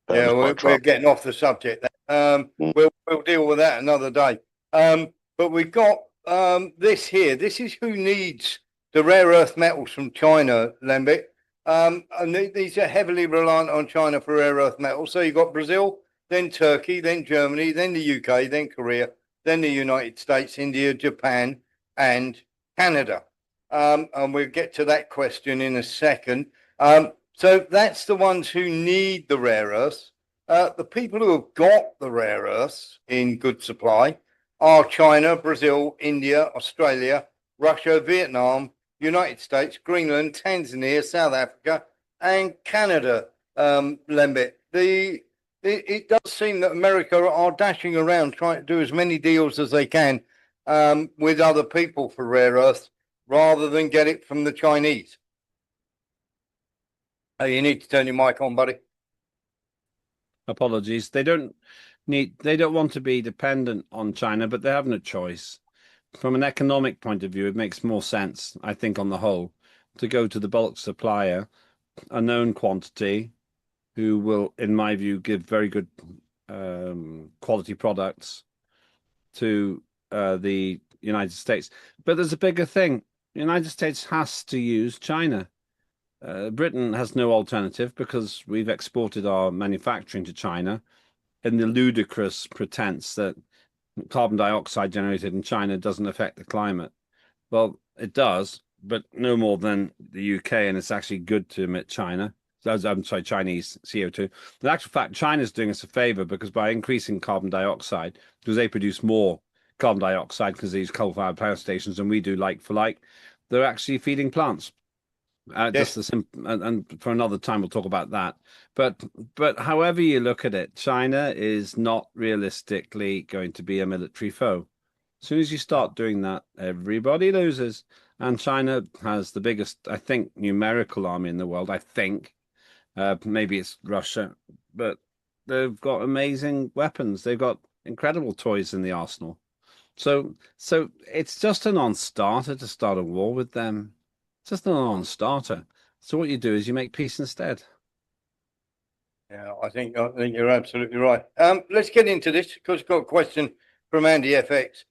Yeah, we're getting off the subject. We'll deal with that another day. But we've got this here. This is who needs the rare earth metals from China, Lembit. And these are heavily reliant on China for rare earth metals. So you've got Brazil, then Turkey, then Germany, then the UK, then Korea, then the United States, India, Japan, and Canada. And we'll get to that question in a second. So that's the ones who need the rare earths. The people who have got the rare earths in good supply are China, Brazil, India, Australia, Russia, Vietnam, United States, Greenland, Tanzania, South Africa, and Canada. Lembit, it does seem that America are dashing around trying to do as many deals as they can with other people for rare earths rather than get it from the Chinese. Oh, you need to turn your mic on, buddy. Apologies. They don't want to be dependent on China, but they have no choice. From an economic point of view, it makes more sense, I think, on the whole, to go to the bulk supplier, a known quantity, who will, in my view, give very good quality products to the United States. But there's a bigger thing. The United States has to use China. Britain has no alternative because we've exported our manufacturing to China in the ludicrous pretense that carbon dioxide generated in China doesn't affect the climate. Well, it does, but no more than the UK, and it's actually good to emit Chinese CO2. In actual fact, China's doing us a favor because by increasing carbon dioxide, because they produce more carbon dioxide because these coal-fired power stations, and we do like for like, they're actually feeding plants. Just the and for another time we'll talk about that. But however you look at it, China is not realistically going to be a military foe. As soon as you start doing that, everybody loses. And China has the biggest, I think, numerical army in the world. I think maybe it's Russia, but they've got amazing weapons. They've got incredible toys in the arsenal. So it's just a non-starter to start a war with them. It's just a non-starter. So what you do is you make peace instead. Yeah, I think you're absolutely right. Let's get into this because we've got a question from Andy FX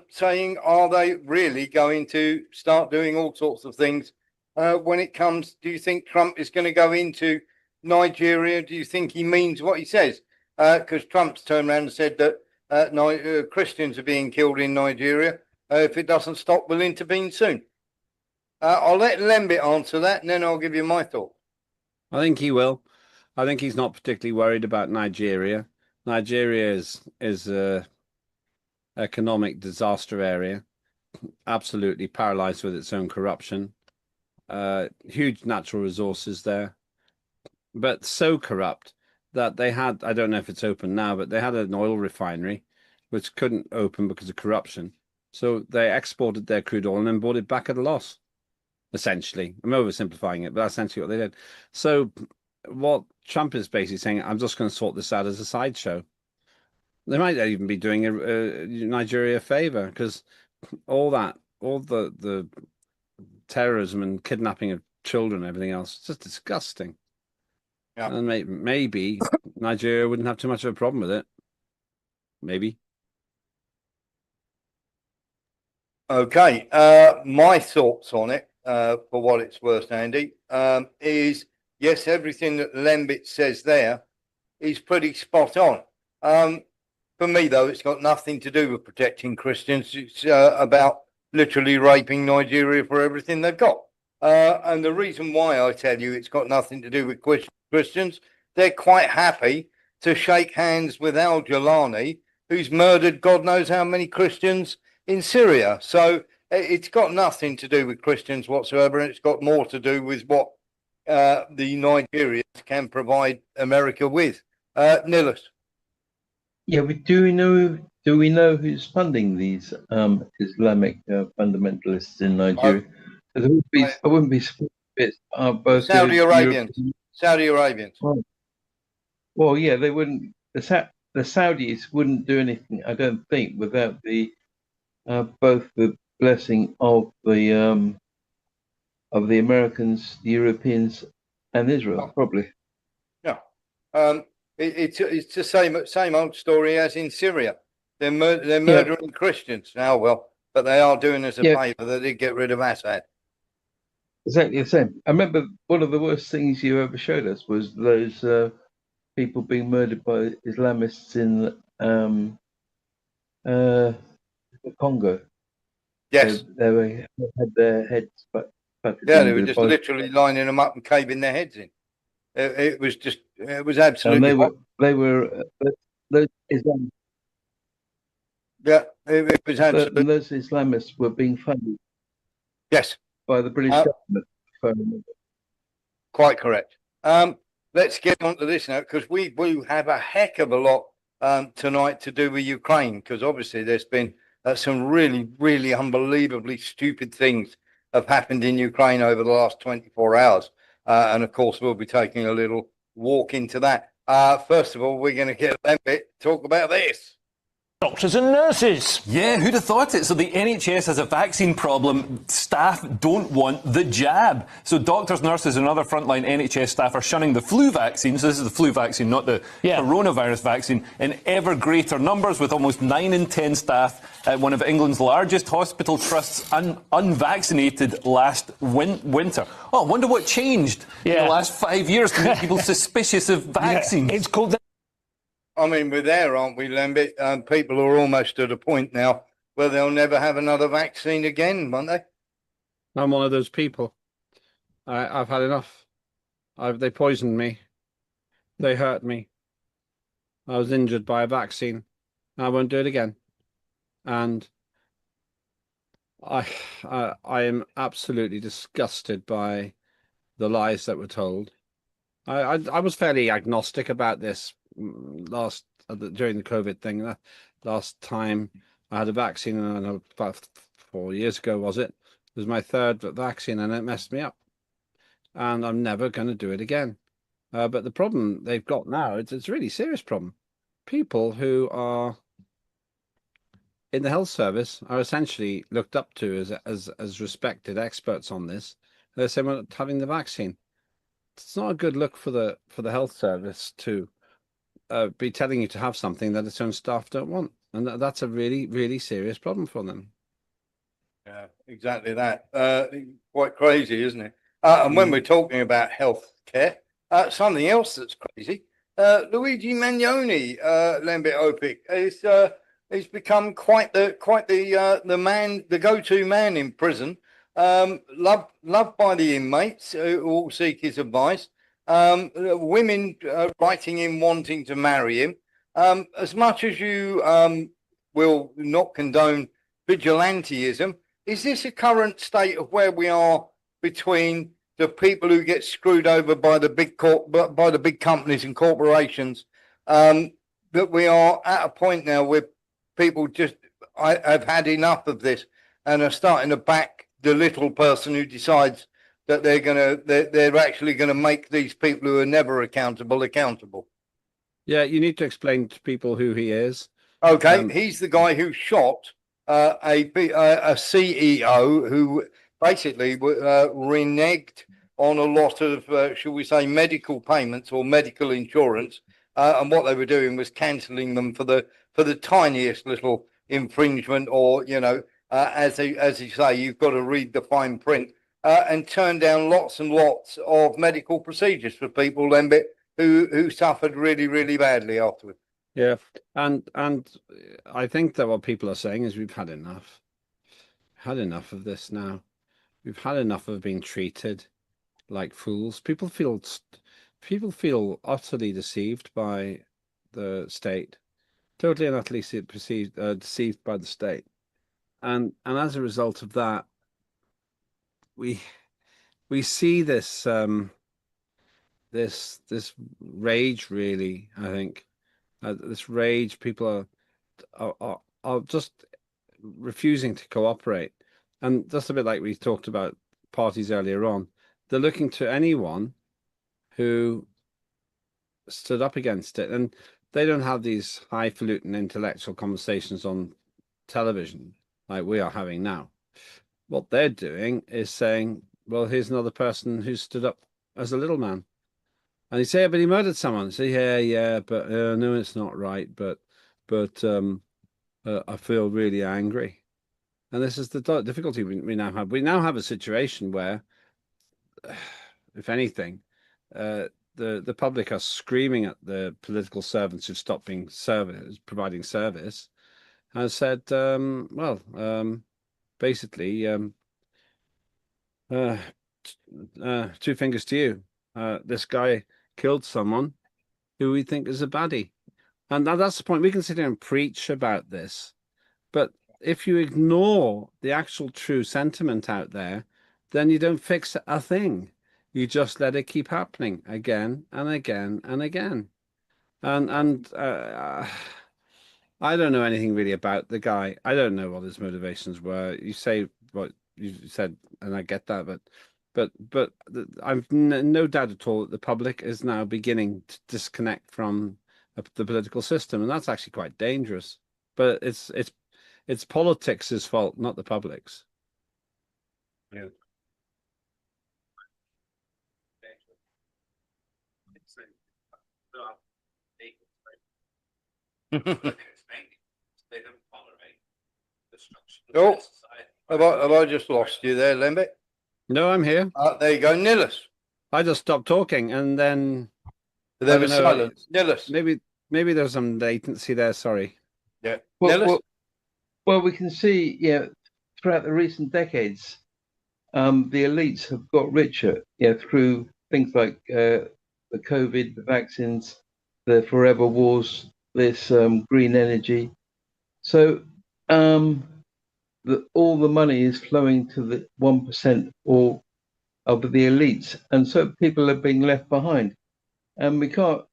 saying, are they really going to start doing all sorts of things when it comes? Do you think Trump is going to go into Nigeria? Do you think he means what he says? Because Trump's turned around and said that Christians are being killed in Nigeria. If it doesn't stop, we'll intervene soon. I'll let Lembit answer that, and then I'll give you my thought. I think he will. I think he's not particularly worried about Nigeria. Nigeria is a economic disaster area, absolutely paralyzed with its own corruption. Huge natural resources there, but so corrupt that they had, I don't know if it's open now, but they had an oil refinery which couldn't open because of corruption. So they exported their crude oil and then bought it back at a loss. Essentially, I'm oversimplifying it, but that's essentially what they did. So what Trump is basically saying, I'm just going to sort this out as a sideshow. They might even be doing Nigeria a favor because all the terrorism and kidnapping of children and everything else, it's just disgusting. Yeah. And maybe Nigeria wouldn't have too much of a problem with it. Maybe. Okay, my thoughts on it, for what it's worth, Andy, is yes, everything that Lembit says there is pretty spot on. For me, though, it's got nothing to do with protecting Christians. It's about literally raping Nigeria for everything they've got. And the reason why I tell you it's got nothing to do with Christians, they're quite happy to shake hands with Al-Jilani, who's murdered God knows how many Christians in Syria. So it's got nothing to do with Christians whatsoever, and it's got more to do with what the Nigerians can provide America with. Nilis. Yeah, do we know who's funding these Islamic fundamentalists in Nigeria? I wouldn't be surprised if it's both Saudi Arabians. Saudi Arabians. Well, yeah, they wouldn't. The Saudis wouldn't do anything, I don't think, without the both the blessing of the Americans, the Europeans, and Israel, probably. Yeah. It's the same old story as in Syria. They're murdering Christians now. Well, but they are doing us a favour. They did get rid of Assad. Exactly the same. I remember one of the worst things you ever showed us was those people being murdered by Islamists in the Congo. Yes. They had their heads yeah, they were just literally lining them up and caving their heads in. It was absolutely. And they were those Islamists. Yeah, it was absolutely. Those Islamists were being funded. Yes. By the British government. If I remember. Quite correct. Let's get on to this now, because we have a heck of a lot tonight to do with Ukraine, because obviously there's been some really, really unbelievably stupid things have happened in Ukraine over the last 24 hours. And of course, we'll be taking a little walk into that. First of all, we're going to get Lembit to talk about this. Doctors and nurses. Yeah, who'd have thought it? So the NHS has a vaccine problem. Staff don't want the jab. So doctors, nurses and other frontline NHS staff are shunning the flu vaccine. So this is the flu vaccine, not the coronavirus vaccine, in ever greater numbers, with almost 9 in 10 staff at one of England's largest hospital trusts unvaccinated last winter. Oh, I wonder what changed in the last 5 years to make people suspicious of vaccines. It's called... I mean, we're there, aren't we, Lembit? People are almost at a point now where they'll never have another vaccine again, won't they? I'm one of those people. I've had enough. They poisoned me. They hurt me. I was injured by a vaccine. I won't do it again. And I am absolutely disgusted by the lies that were told. I was fairly agnostic about this during the COVID thing. Last time I had a vaccine, and about 4 years ago, was it? It was my third vaccine, and it messed me up. And I'm never going to do it again. But the problem they've got now, it's a really serious problem. People who are in the health service are essentially looked up to as respected experts on this. They're saying, well, having the vaccine. It's not a good look for the health service to be telling you to have something that its own staff don't want, and that's a really, really serious problem for them. Yeah, exactly that. Quite crazy, isn't it? And when we're talking about health care, something else that's crazy. Luigi Magnoni, Lembit Öpik, he's become quite the man, the go-to man in prison. Loved by the inmates who all seek his advice. Women writing in wanting to marry him. As much as you will not condone vigilantism, is this a current state of where we are between the people who get screwed over by the big companies and corporations? That we are at a point now where people have had enough of this and are starting to back the little person who decides that they're actually gonna make these people who are never accountable. Yeah, you need to explain to people who he is. Okay, he's the guy who shot a CEO who basically reneged on a lot of, shall we say, medical payments or medical insurance, and what they were doing was cancelling them for the tiniest little infringement, or as you say, you've got to read the fine print, and turn down lots and lots of medical procedures for people, Lembit, who suffered really, really badly afterwards. Yeah, and I think that what people are saying is we've had enough. Had enough of this now. We've had enough of being treated like fools. People feel utterly deceived by the state, totally and utterly deceived by the state, and as a result of that, we see this this rage, really. I think this rage. People are just refusing to cooperate, and just a bit like we talked about parties earlier on. They're looking to anyone who stood up against it, and they don't have these highfalutin intellectual conversations on television like we are having now. What they're doing is saying, well, here's another person who stood up as a little man. And you say, yeah, but he murdered someone. Say, yeah, but no, it's not right. But I feel really angry. And this is the difficulty we now have. We now have a situation where, if anything, the public are screaming at the political servants who've stopped being providing service, and said, basically, two fingers to you. This guy killed someone who we think is a baddie. And that's the point. We can sit here and preach about this, but if you ignore the actual true sentiment out there, then you don't fix a thing. You just let it keep happening again and again and again. And I don't know anything really about the guy. I don't know what his motivations were. You say what you said, and I get that, but I've no doubt at all that the public is now beginning to disconnect from the political system, and that's actually quite dangerous. But it's politics' fault, not the public's. Yeah. Oh, have I just lost you there, Lembit? No, I'm here. There you go, Nillis. I just stopped talking, and then there was silence. Nillis. Maybe there's some latency there. Sorry. Yeah. Well, we can see, throughout the recent decades, the elites have got richer, through things like the COVID, the vaccines, the forever wars, this green energy. So all the money is flowing to the 1% or of the elites, and so people are being left behind. And we can't.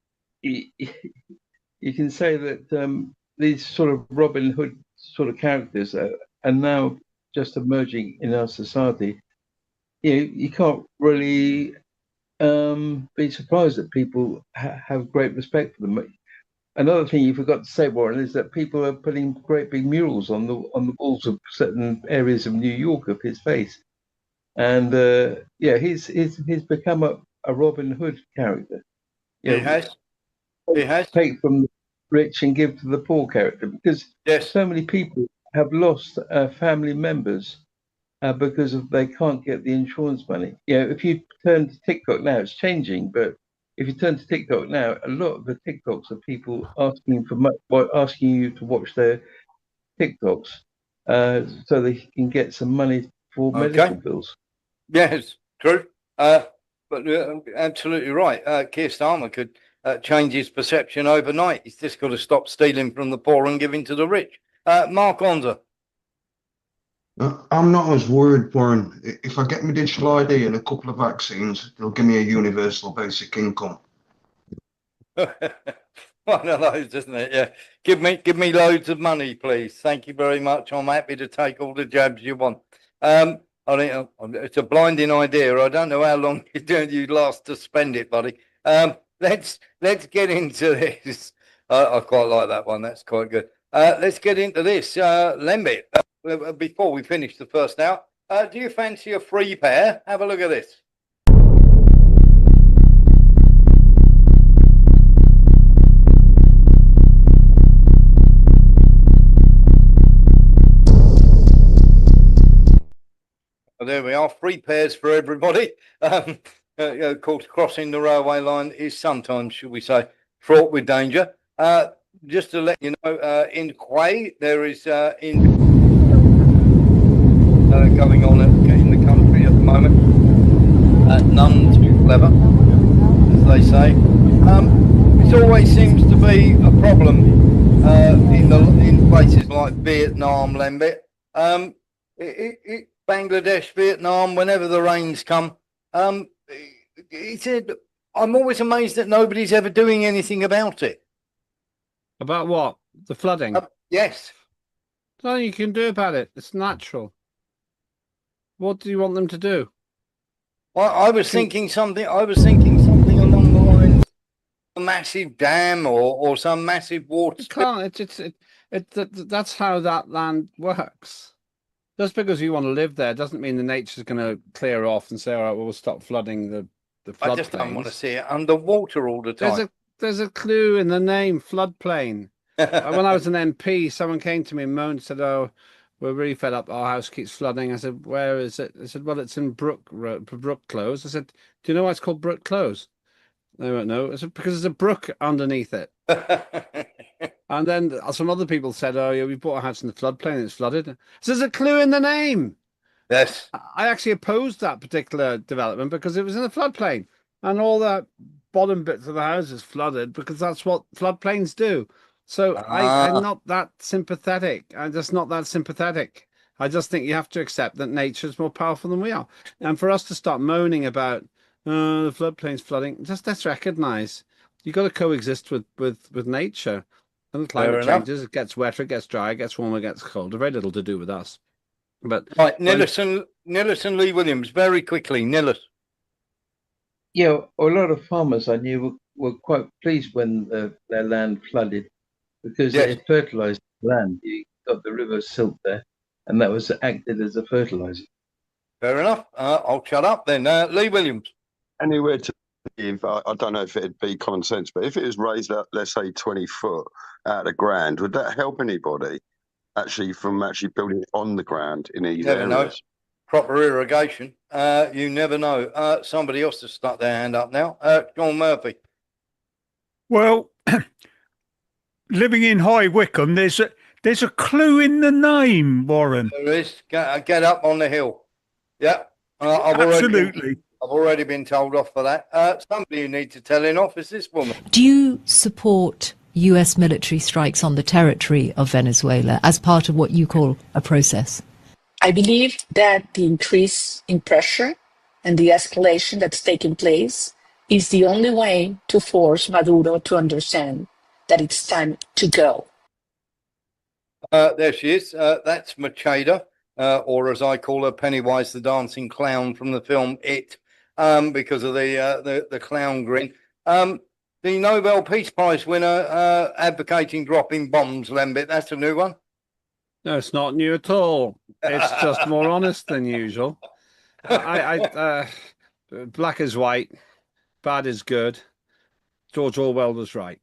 You can say that these sort of Robin Hood sort of characters are now just emerging in our society. You can't really be surprised that people have great respect for them. Another thing you forgot to say, Warren, is that people are putting great big murals on the walls of certain areas of New York of his face, and he's become a Robin Hood character. He has. He has. Take from the rich and give to the poor character, because so many people have lost family members because they can't get the insurance money. If you turn to TikTok now, it's changing, but if you turn to TikTok now, a lot of the TikToks are people asking you to watch their TikToks so they can get some money for medical bills. Yes, true. But absolutely right. Keir Starmer could change his perception overnight. He's just got to stop stealing from the poor and giving to the rich. Mark Onza. I'm not as worried, Warren. If I get my digital ID and a couple of vaccines, they'll give me a universal basic income. One of those, isn't it? Yeah. Give me loads of money, please. Thank you very much. I'm happy to take all the jabs you want. I think it's a blinding idea. I don't know how long you last to spend it, buddy. Let's get into this. I quite like that one. That's quite good. Let's get into this. Lembit, before we finish the first hour, do you fancy a free pair? Have a look at this. There we are, free pairs for everybody. Of course, crossing the railway line is sometimes, should we say, fraught with danger. Just to let you know, in Quay, there is going on in the country at the moment. None too clever, as they say. It always seems to be a problem in places like Vietnam, Lembit. Bangladesh, Vietnam, whenever the rains come, he said, I'm always amazed that nobody's ever doing anything about it. About what? The flooding? Yes. Nothing you can do about it. It's natural. What do you want them to do? Well, I was thinking something along the lines of a massive dam or some massive water. You can't. That's how that land works. Just because you want to live there doesn't mean the nature's going to clear off and say, all right, well, we'll stop flooding the floodplains. I just don't want to see it underwater all the time. There's a clue in the name, floodplain. When I was an MP, someone came to me and moaned and said, oh, we're really fed up. Our house keeps flooding. I said, where is it? They said, well, it's in Brook Close. I said, do you know why it's called Brook Close? They won't know. I said, because there's a brook underneath it. And then some other people said, oh, yeah, we bought a house in the floodplain and it's flooded. So there's a clue in the name. Yes. I actually opposed that particular development because it was in the floodplain. And all the bottom bits of the houses flooded because that's what floodplains do. So I'm not that sympathetic. I'm just not that sympathetic. I just think you have to accept that nature is more powerful than we are. And for us to start moaning about the floodplain's flooding, just let's recognise you've got to coexist with nature. And the climate changes, it gets wetter, it gets drier, it gets warmer, it gets colder. Very little to do with us. But right, Nillis and Lee Williams, very quickly, Nillis. Yeah, a lot of farmers I knew were quite pleased when their land flooded because it fertilised the land. You got the river silt there, and that was acted as a fertiliser. Fair enough. I'll shut up then. Lee Williams. Anywhere to live, I don't know if it'd be common sense, but if it was raised up, let's say 20 foot out of the ground, would that help anybody from building it on the ground in these areas? Know. Proper irrigation. You never know. Somebody else has stuck their hand up now. John Murphy. Well, living in High Wycombe, there's a clue in the name, Warren. There is. Get up on the hill. Yeah. Absolutely. I've already been told off for that. Somebody you need to tell in off is this woman. Do you support US military strikes on the territory of Venezuela as part of what you call a process? I believe that the increase in pressure and the escalation that's taking place is the only way to force Maduro to understand that it's time to go. There she is. That's Macheda, or as I call her, Pennywise the dancing clown from the film It, because of the clown grin. The Nobel Peace Prize winner advocating dropping bombs, Lembit. That's a new one. No, it's not new at all. It's just more honest than usual. Black is white, bad is good. George Orwell was right.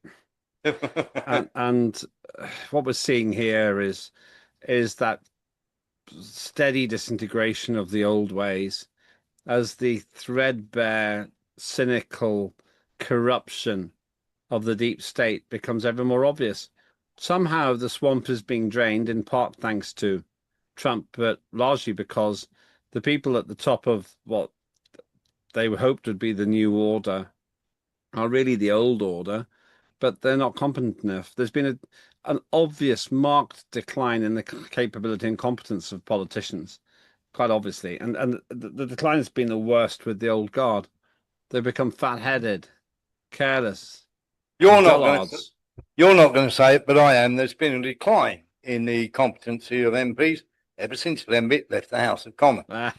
and what we're seeing here is that steady disintegration of the old ways as the threadbare, cynical corruption of the deep state becomes ever more obvious. Somehow the swamp is being drained, in part thanks to Trump, but largely because the people at the top of what they hoped would be the new order are really the old order, but they're not competent enough. There's been an obvious, marked decline in the capability and competence of politicians, quite obviously. And the decline has been the worst with the old guard. They've become fat-headed, careless. You're not going to say it, but I am. There's been a decline in the competency of MPs ever since Lembit left the House of Commons. There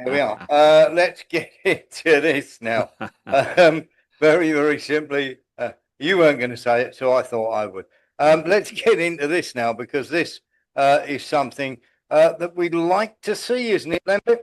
we are. Let's get into this now. Very, very simply, you weren't going to say it, so I thought I would. Let's get into this now, because this is something that we'd like to see, isn't it, Lembit?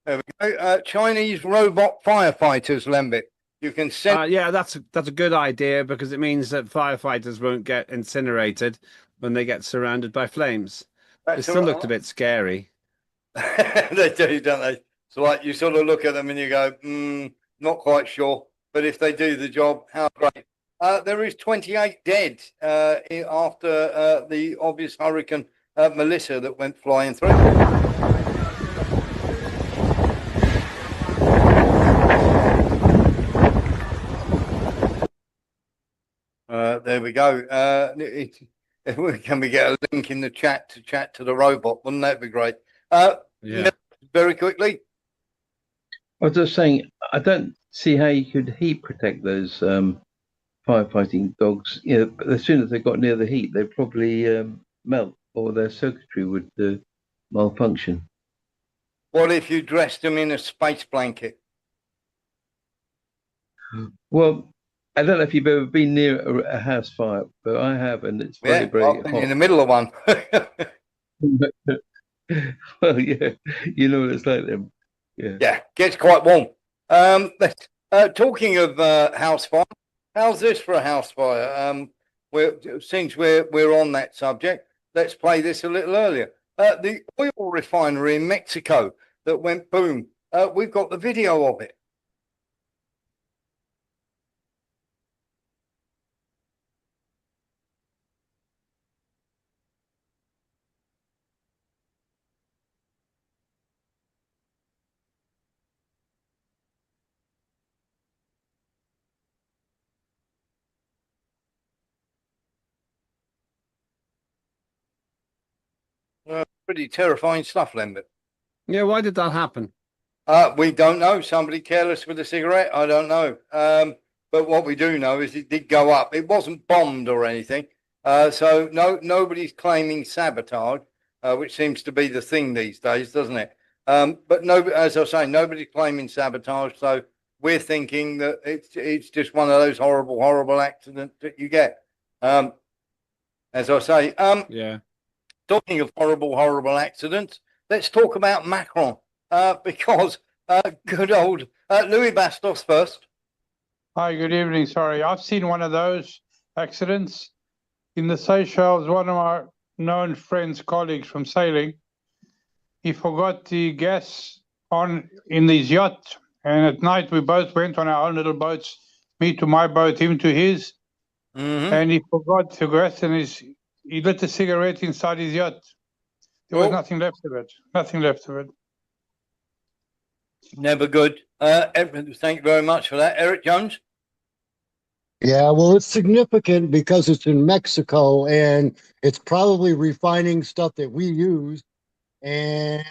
There we go. Chinese robot firefighters, Lembit. You can send. Yeah, that's a good idea, because it means that firefighters won't get incinerated when they get surrounded by flames. It still looked a bit scary. They do, don't they? So, like, you sort of look at them and you go, not quite sure. But if they do the job, how great. There is 28 dead after the obvious hurricane Melissa that went flying through. There we go. Can we get a link in the chat to the robot? Wouldn't that be great? Yeah. Very quickly. I was just saying, I don't see how you could heat protect those firefighting dogs. You know, but as soon as they got near the heat, they'd probably melt, or their circuitry would malfunction. What if you dressed them in a space blanket? Well, I don't know if you've ever been near a house fire, but I have, and it's very, very I've been hot. in the middle of one. Well, yeah, you know what it's like then. Yeah, gets quite warm. Talking of house fire, how's this for a house fire? Since we're on that subject, let's play this a little earlier. The oil refinery in Mexico that went boom. We've got the video of it. Pretty terrifying stuff, Lembit. Yeah, why did that happen? We don't know. Somebody careless with a cigarette. I don't know. But what we do know is it did go up. It wasn't bombed or anything. So nobody's claiming sabotage, which seems to be the thing these days, doesn't it? But no, as I was saying, nobody's claiming sabotage. So we're thinking that it's just one of those horrible accidents that you get. As I say, yeah. Talking of horrible accidents, let's talk about Macron, because good old Louis Bastos first. Hi, good evening. Sorry, I've seen one of those accidents in the Seychelles. One of our known friends, colleagues from sailing, he forgot the gas on in his yacht, and at night we both went on our own little boats, me to my boat, him to his, and he forgot the gas, and he lit a cigarette inside his yacht. There was nothing left of it. Nothing left of it. Never good. Thank you very much for that, Eric Jones. Yeah, well, it's significant because it's in Mexico and it's probably refining stuff that we use. And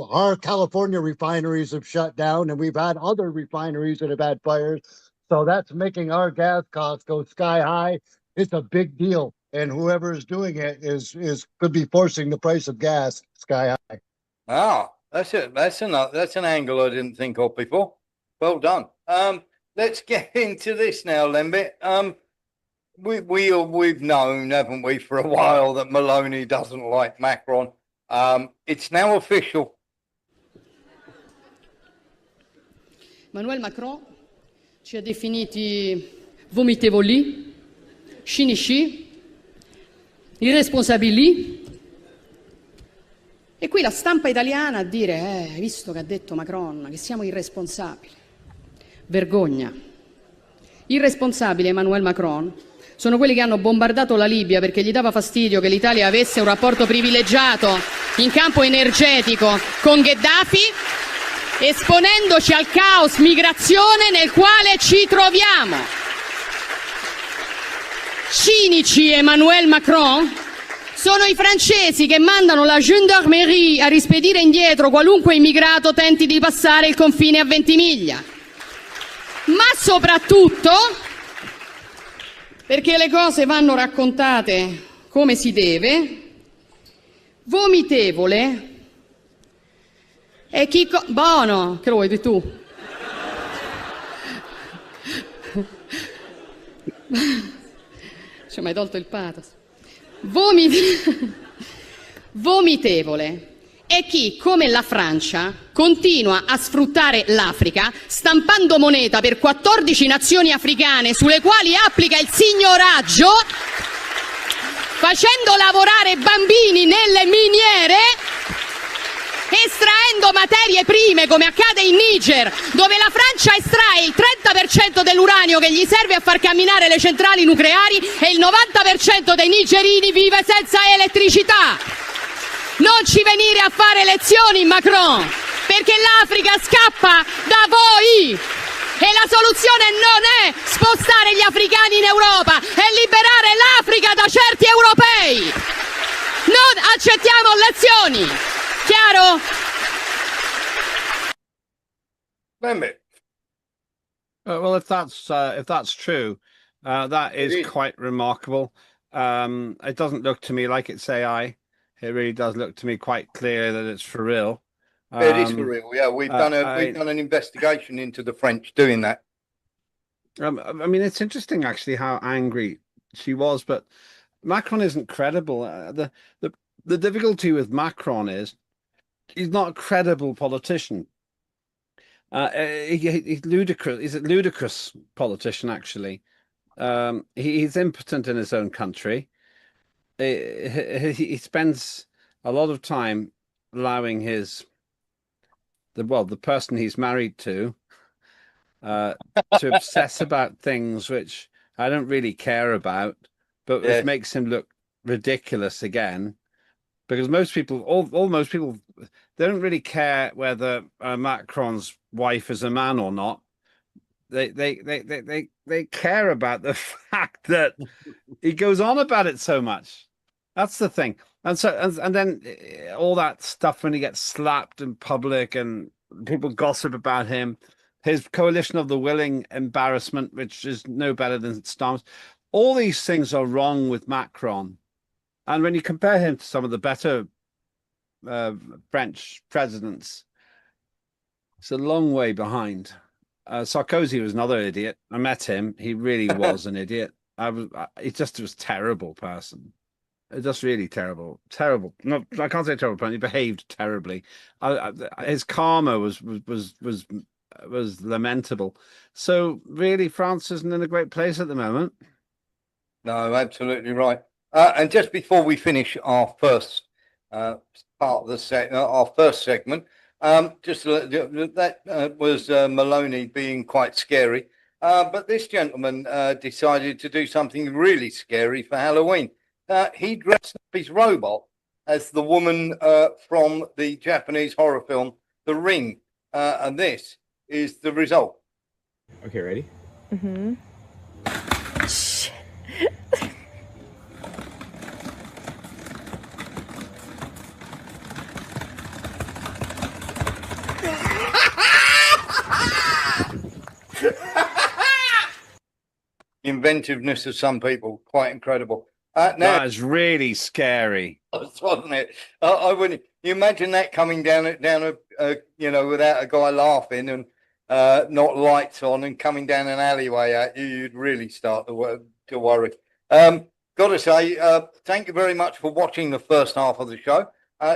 our California refineries have shut down, and we've had other refineries that have had fires. So that's making our gas costs go sky high. It's a big deal. And whoever's doing it is could be forcing the price of gas sky high. Ah, that's it. That's an angle I didn't think of before. Well done. Let's get into this now, Lembit. We've known, haven't we, for a while that Maloney doesn't like Macron. It's now official. Emmanuel Macron ci ha definiti vomitevoli, cinici, irresponsabili. E qui la stampa italiana a dire, hai visto che ha detto Macron, che siamo irresponsabili. Vergogna. Irresponsabili Emmanuel Macron sono quelli che hanno bombardato la Libia perché gli dava fastidio che l'Italia avesse un rapporto privilegiato in campo energetico con Gheddafi, esponendoci al caos migrazione nel quale ci troviamo. Cinici Emmanuel Macron sono i francesi che mandano la gendarmerie a rispedire indietro qualunque immigrato tenti di passare il confine a Ventimiglia. Ma soprattutto perché le cose vanno raccontate come si deve, vomitevole è chi... Buono, che lo vuoi tu? Ci hai mai tolto il pathos? Vomitevole è chi, come la Francia, continua a sfruttare l'Africa stampando moneta per 14 nazioni africane sulle quali applica il signoraggio, facendo lavorare bambini nelle miniere, estraendo materie prime come accade in Niger, dove la Francia estrae il 30% dell'uranio che gli serve a far camminare le centrali nucleari e il 90% dei nigerini vive senza elettricità. Non ci venire a fare lezioni, Macron, perché l'Africa scappa da voi e la soluzione non è spostare gli africani in Europa, è liberare l'Africa da certi europei. Non accettiamo lezioni. Chiaro? Well, if that's true, that is quite remarkable. It doesn't look to me like it's AI. It really does look to me quite clear that it's for real. It is for real. Yeah, we've done an investigation into the French doing that. I mean, it's interesting actually how angry she was, but Macron isn't credible. The difficulty with Macron is he's not a credible politician. He's ludicrous. He's a ludicrous politician, actually. He's impotent in his own country. He spends a lot of time allowing the person he's married to obsess about things which I don't really care about, but which makes him look ridiculous again. Because most people, most people, they don't really care whether Macron's wife is a man or not. They care about the fact that he goes on about it so much. That's the thing. And then all that stuff when he gets slapped in public and people gossip about him, his coalition of the willing embarrassment, which is no better than Storms. All these things are wrong with Macron. And when you compare him to some of the better French presidents, it's a long way behind. Sarkozy was another idiot. I met him. He really was an idiot. He just was a terrible person. Just really terrible. No, I can't say terrible person. He behaved terribly. His karma was lamentable. So really, France isn't in a great place at the moment. No, absolutely right. And just before we finish our first part of the our first segment, just that was Maloney being quite scary. But this gentleman decided to do something really scary for Halloween. He dressed up his robot as the woman from the Japanese horror film The Ring, and this is the result. Okay, ready? Mm-hmm. Inventiveness of some people, quite incredible. Now, That is really scary. wasn't it? I wouldn't. You imagine that coming down a you know, without a guy laughing and not lights on and coming down an alleyway at you, you'd really start to worry. Got to say, thank you very much for watching the first half of the show.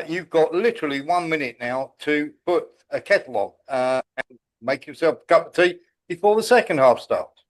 You've got literally 1 minute now to put a kettle on and make yourself a cup of tea before the second half starts.